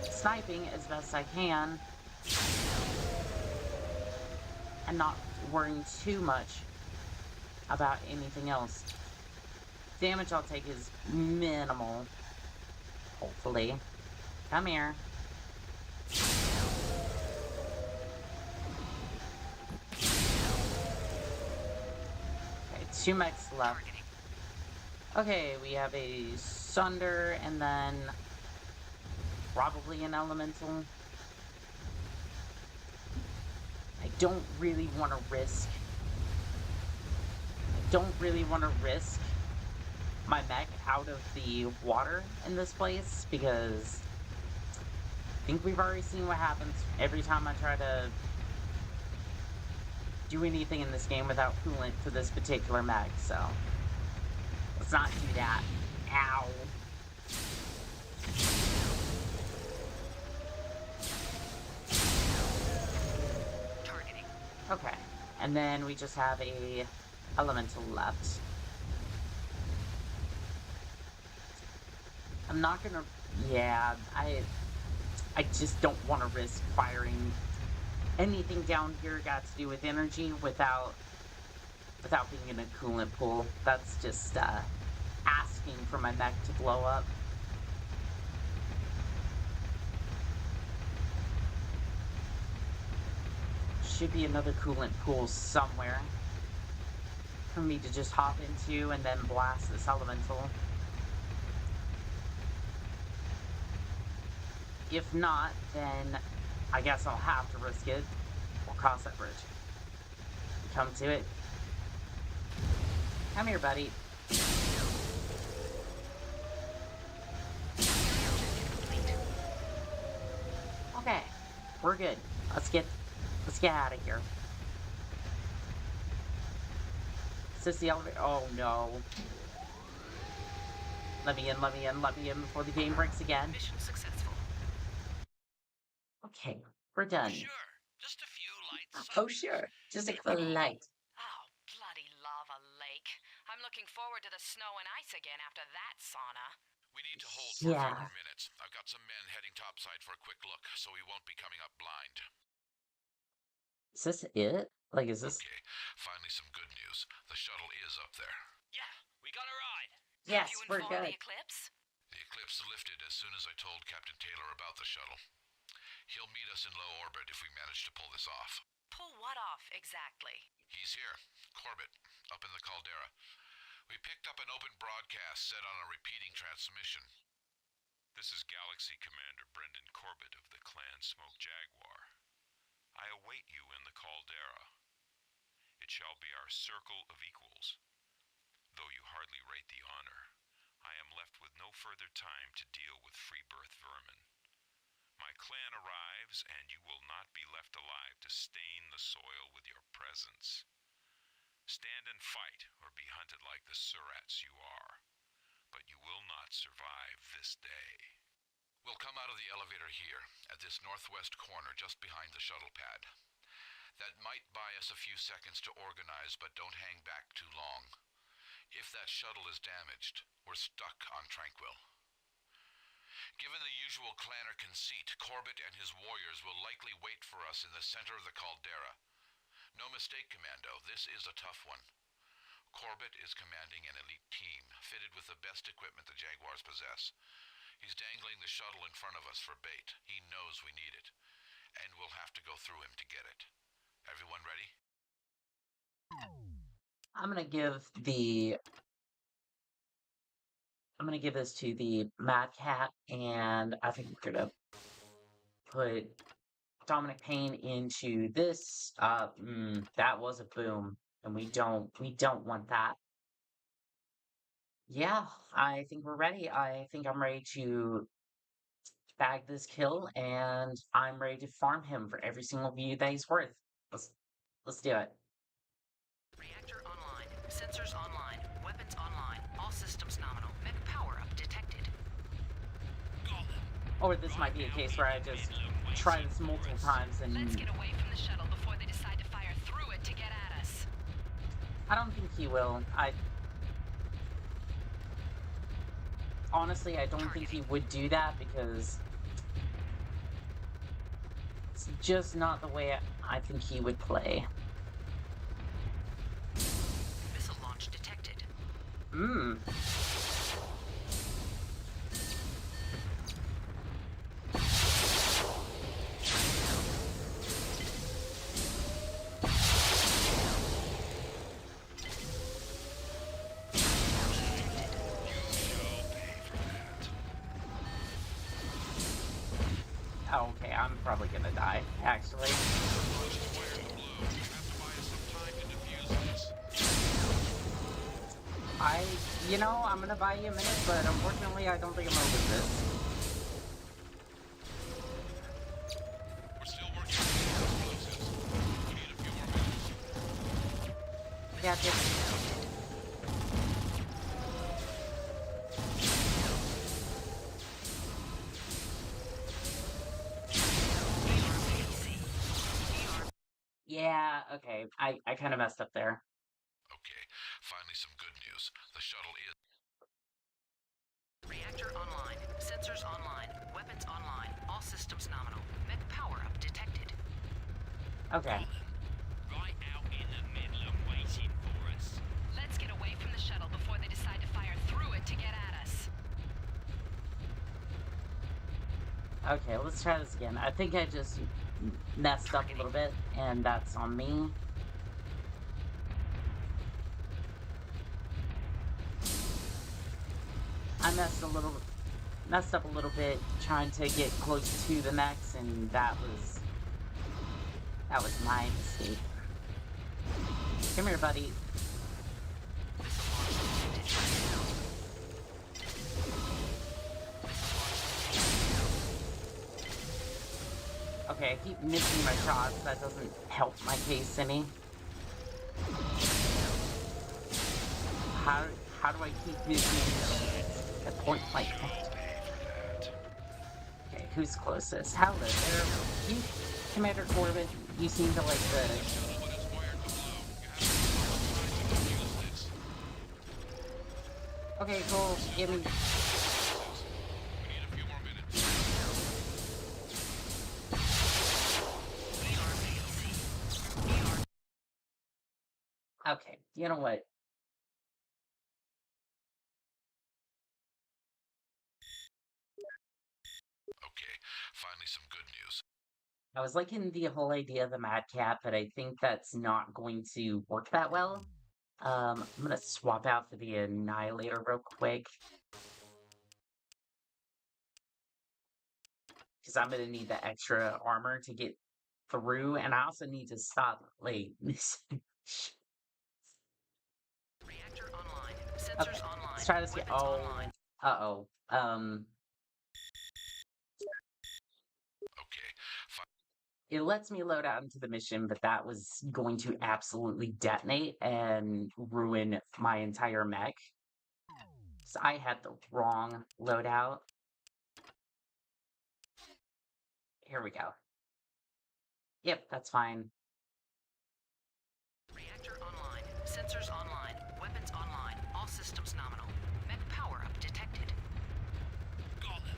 S1: sniping as best I can and not worrying too much about anything else. Damage I'll take is minimal, hopefully. Come here. Okay, 2 mechs left.
S3: Targeting.
S1: Okay, we have a Sunder and then probably an Elemental. I don't really want to risk my mech out of the water in this place because I think we've already seen what happens every time I try to do anything in this game without coolant for this particular mech, so let's not do that. Ow.
S3: Targeting.
S1: Okay. And then we just have a elemental left. I'm not gonna... Yeah, I just don't want to risk firing anything down here got to do with energy without being in a coolant pool. That's just asking for my mech to blow up. Should be another coolant pool somewhere for me to just hop into and then blast this elemental. If not, then I guess I'll have to risk it. We'll cross that bridge. Come to it. Come here, buddy. Okay, we're good. Let's get out of here. Is this the elevator? Oh no. Let me in before the game breaks again.
S3: Mission successful.
S1: Okay, we're done.
S5: Sure, just a few light
S1: Oh sure, just a couple of light.
S3: Oh, bloody lava lake. I'm looking forward to the snow and ice again after that sauna.
S2: We need to hold for a
S1: Yeah.
S2: few more minutes. I've got some men heading topside for a quick look, so we won't be coming up blind.
S1: Is this it? Like, is this...
S2: Okay, finally some good news. The shuttle is up there.
S5: Yeah, we got a ride.
S1: Yes,
S3: Have you
S1: we're
S3: informed
S1: good.
S3: the Eclipse?
S2: The eclipse lifted as soon as I told Captain Taylor about the shuttle. He'll meet us in low orbit if we manage to pull this off.
S3: Pull what off, exactly?
S2: He's here, Corbett, up in the caldera. We picked up an open broadcast set on a repeating transmission.
S4: This is Galaxy Commander Brendan Corbett of the Clan Smoke Jaguar. I await you in the caldera. It shall be our circle of equals. Though you hardly rate the honor, I am left with no further time to deal with free birth vermin. My clan arrives, and you will not be left alive to stain the soil with your presence. Stand and fight, or be hunted like the surats you are. But you will not survive this day.
S2: We'll come out of the elevator here, at this northwest corner just behind the shuttle pad. That might buy us a few seconds to organize, but don't hang back too long. If that shuttle is damaged, we're stuck on Tranquil. Given the usual clanner conceit, Corbett and his warriors will likely wait for us in the center of the caldera. No mistake, Commando, this is a tough one. Corbett is commanding an elite team, fitted with the best equipment the Jaguars possess. He's dangling the shuttle in front of us for bait. He knows we need it, and we'll have to go through him to get it. Everyone ready?
S1: I'm gonna give this to the Mad Cat, and I think we're gonna put Dominic Payne into this. That was a boom, and we don't want that. Yeah, I think we're ready. I think I'm ready to bag this kill, and I'm ready to farm him for every single view that he's worth. Let's do it.
S3: Reactor online. Sensors online. Weapons online. All systems nominal. Mech power-up detected.
S1: Or this might be a case where I just try this multiple times and...
S3: Let's get away from the shuttle before they decide to fire through it to get at us.
S1: I don't think he will. Honestly, I don't think he would do that because it's just not the way I think he would play.
S3: Missile launch detected.
S1: Oh, okay, I'm probably gonna die, actually. I'm gonna buy you a minute, but unfortunately I don't think I'm gonna lose this.
S2: We're still working on the explosives. We need a few more minutes.
S1: Yeah, just... Yeah, Yeah, okay. I kind of messed up there.
S2: Okay, finally some good news. The shuttle is...
S3: Reactor online. Sensors online. Weapons online. All systems nominal. Mech power-up detected.
S1: Okay.
S5: Right out in the middle and waiting for us.
S3: Let's get away from the shuttle before they decide to fire through it to get at us.
S1: Okay, let's try this again. I think I just messed up a little bit, and that's on me. I messed up a little bit trying to get close to the mechs, and that was my mistake. Come here, buddy. Okay, I keep missing my shots. That doesn't help my case any. How do I keep missing at point like that? Okay, who's closest? Hello there. You, Commander Corbett, you seem to like the... Okay, cool. Give me... Okay, you know what?
S2: Okay, finally some good news.
S1: I was liking the whole idea of the Mad Cat, but I think that's not going to work that well. I'm gonna swap out for the Annihilator real quick. Because I'm gonna need the extra armor to get through, and I also need to stop, like, missing.
S3: Reactor online. Sensors
S1: Okay,
S3: online.
S1: let's try this again.
S3: Weapons
S1: Oh,
S3: online.
S1: uh-oh.
S2: Okay,
S1: It lets me load out into the mission, but that was going to absolutely detonate and ruin my entire mech. So I had the wrong loadout. Here we go. Yep, that's fine.
S3: Reactor online. Sensors online. Weapons online. All systems nominal. Mech power-up detected.
S5: Got them.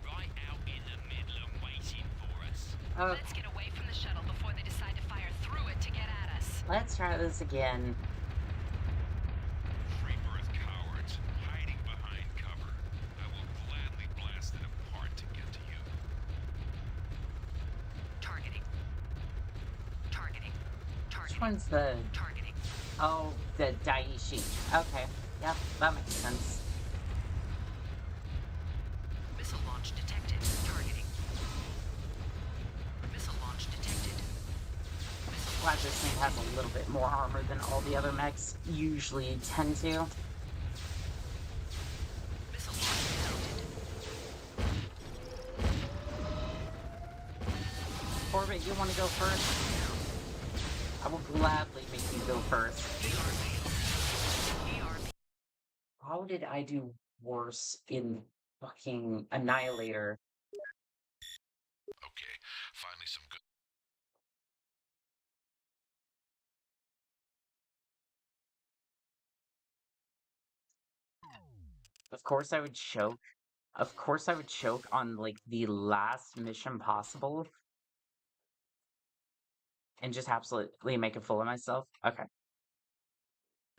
S5: Right out in the middle and waiting for us.
S1: Okay,
S3: Let's get away from the shuttle before they decide to fire through it to get at us.
S1: let's try this again.
S4: Free birth cowards, hiding behind cover. I will gladly blast it apart to get to you.
S3: Targeting. Targeting.
S1: Which
S3: Targeting.
S1: one's the...
S3: Targeting.
S1: Oh, the Daiichi. Okay, yep, that makes sense.
S3: Missile launch detected. Targeting. Missile launch detected. Missile
S1: Glad this thing has a little bit more armor than all the other mechs usually tend to.
S3: Missile launch detected.
S1: Corbett, you want to go first? I will gladly make you go first.
S3: ERP.
S1: How did I do worse in fucking Annihilator?
S2: okay, finally some good...
S1: Of course I would choke. Of course I would choke on, like, the last mission possible. And just absolutely make a fool of myself. Okay.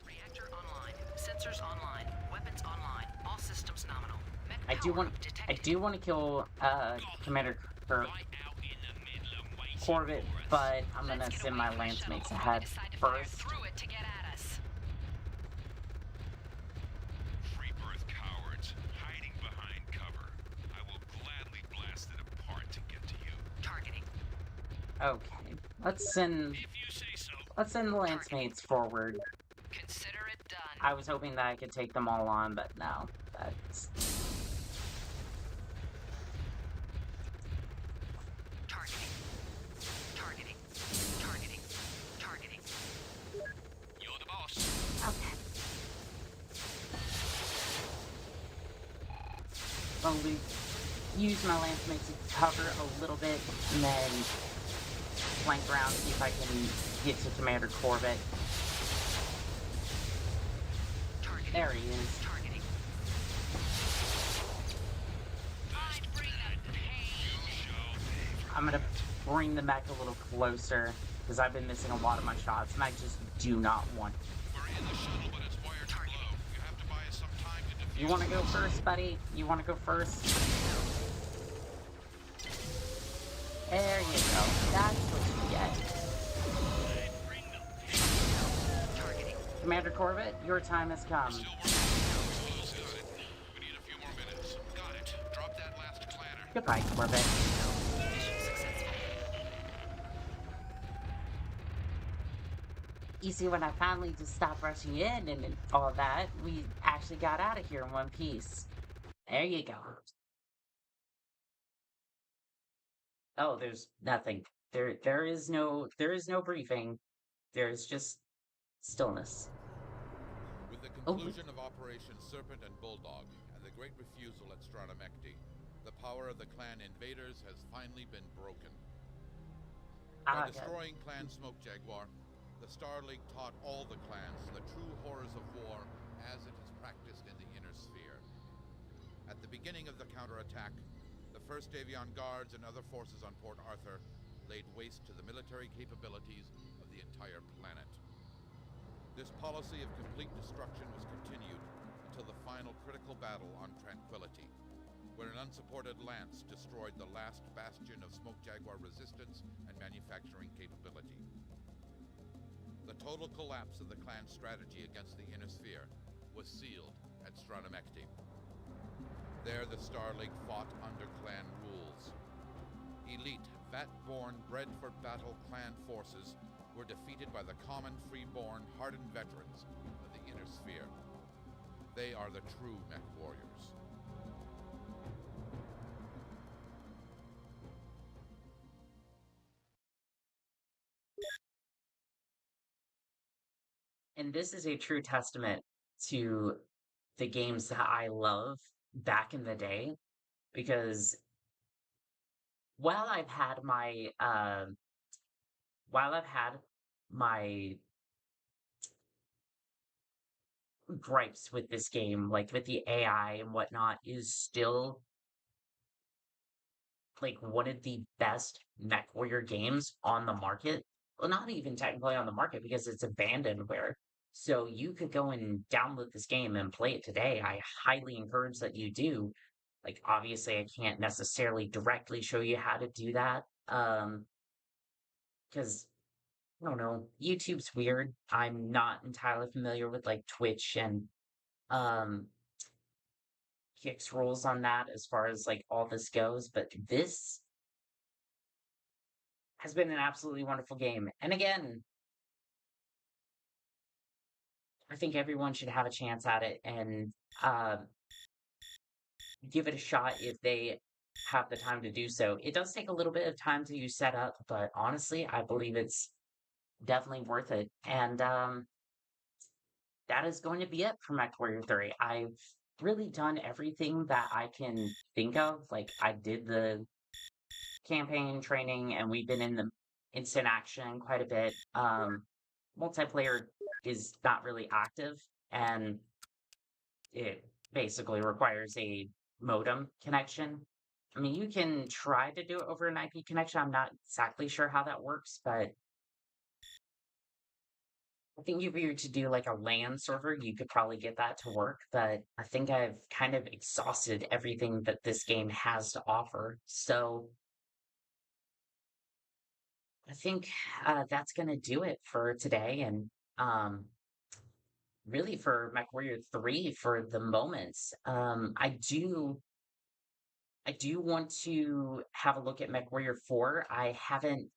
S3: Reactor online. Sensors online. Weapons online. All systems nominal. Mech
S1: I do want
S3: power-up
S1: I
S3: detected.
S1: do want to kill Commander
S5: Right out in the middle and waiting
S1: Corbett,
S5: for us.
S1: but I'm
S3: Let's
S1: gonna
S3: get
S1: send
S3: away
S1: my
S3: from the
S1: lance
S3: shuttle
S1: mates
S3: before
S1: ahead
S3: they decide to fire
S1: first.
S3: through it to get at us.
S4: Free birth cowards, hiding behind cover. I will gladly blast it apart to get to you.
S3: Targeting.
S1: Okay. Let's send
S5: If you say so.
S1: the lance mates forward.
S3: Consider it done.
S1: I was hoping that I could take them all on, but no. That's
S3: Targeting. Targeting. Targeting. Targeting.
S5: You're the boss.
S1: okay. Slowly use my lance mates to cover a little bit, and then flank around, see if I can get to Commander Corbett.
S3: Targeting.
S1: There he is.
S3: Targeting. I'd bring the pain.
S1: I'm gonna bring the mech a little closer because I've been missing a lot of my shots, and I just do not want.
S2: We're in the shuttle, but it's wired to blow. You have to buy us some time to defuse.
S1: You want to go first, buddy? You want to go first? There you go. That's what you get.
S5: I'd bring the pain.
S3: Targeting.
S1: Commander Corbett, your time has come.
S2: Still working. Close it. We need a few more minutes. Got it. Drop that last clanner.
S1: Goodbye, Corbett.
S3: Mission successful.
S1: You see, when I finally just stopped rushing in and all that, we actually got out of here in one piece. There you go. Oh, there's nothing. There is no briefing. There's just stillness.
S6: With the
S1: Oh.
S6: conclusion of Operation Serpent and Bulldog and the great refusal at Stranamekti, the power of the clan invaders has finally been broken. By
S1: Okay.
S6: destroying Clan Smoke Jaguar, the Star League taught all the clans the true horrors of war as it is practiced in the inner sphere. At the beginning of the counterattack, the 1st Avion Guards and other forces on Port Arthur laid waste to the military capabilities of the entire planet. This policy of complete destruction was continued until the final critical battle on Tranquility, where an unsupported lance destroyed the last bastion of Smoke Jaguar resistance and manufacturing capability. The total collapse of the clan's strategy against the Inner Sphere was sealed at Stranamekti. There the Star League fought under clan rules. Elite, vat-born, bred-for battle clan forces were defeated by the common, free-born, hardened veterans of the Inner Sphere. They are the true Mechwarriors.
S1: And this is a true testament to the games that I love back in the day, because while I've had my while I've had my gripes with this game, like with the AI and whatnot, is still like one of the best MechWarrior games on the market. Well, not even technically on the market because it's abandonware. So you could go and download this game and play it today. I highly encourage that you do. Like, obviously, I can't necessarily directly show you how to do that. Because I don't know, YouTube's weird. I'm not entirely familiar with like Twitch and um Kick's rules on that as far as like all this goes, but this has been an absolutely wonderful game. And again, I think everyone should have a chance at it and give it a shot if they have the time to do so. It does take a little bit of time to set up, but honestly, I believe it's definitely worth it. And that is going to be it for MechWarrior 3. I've really done everything that I can think of. Like, I did the campaign training, and we've been in the instant action quite a bit. Multiplayer is not really active, and it basically requires a modem connection. I mean, you can try to do it over an IP connection. I'm not exactly sure how that works, but I think if you were to do like a LAN server, you could probably get that to work. But I think I've kind of exhausted everything that this game has to offer. So I think that's going to do it for today. And really for MechWarrior 3 for the moment. I do want to have a look at MechWarrior 4. I haven't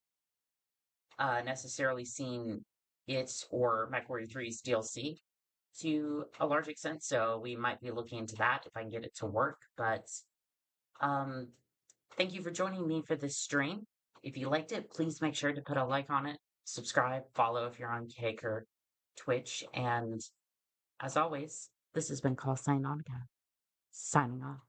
S1: necessarily seen it or MechWarrior 3's DLC to a large extent, so we might be looking into that if I can get it to work. But thank you for joining me for this stream. If you liked it, please make sure to put a like on it, subscribe, follow if you're on Kick or Twitch, and as always, this has been Call Sign On Signing off.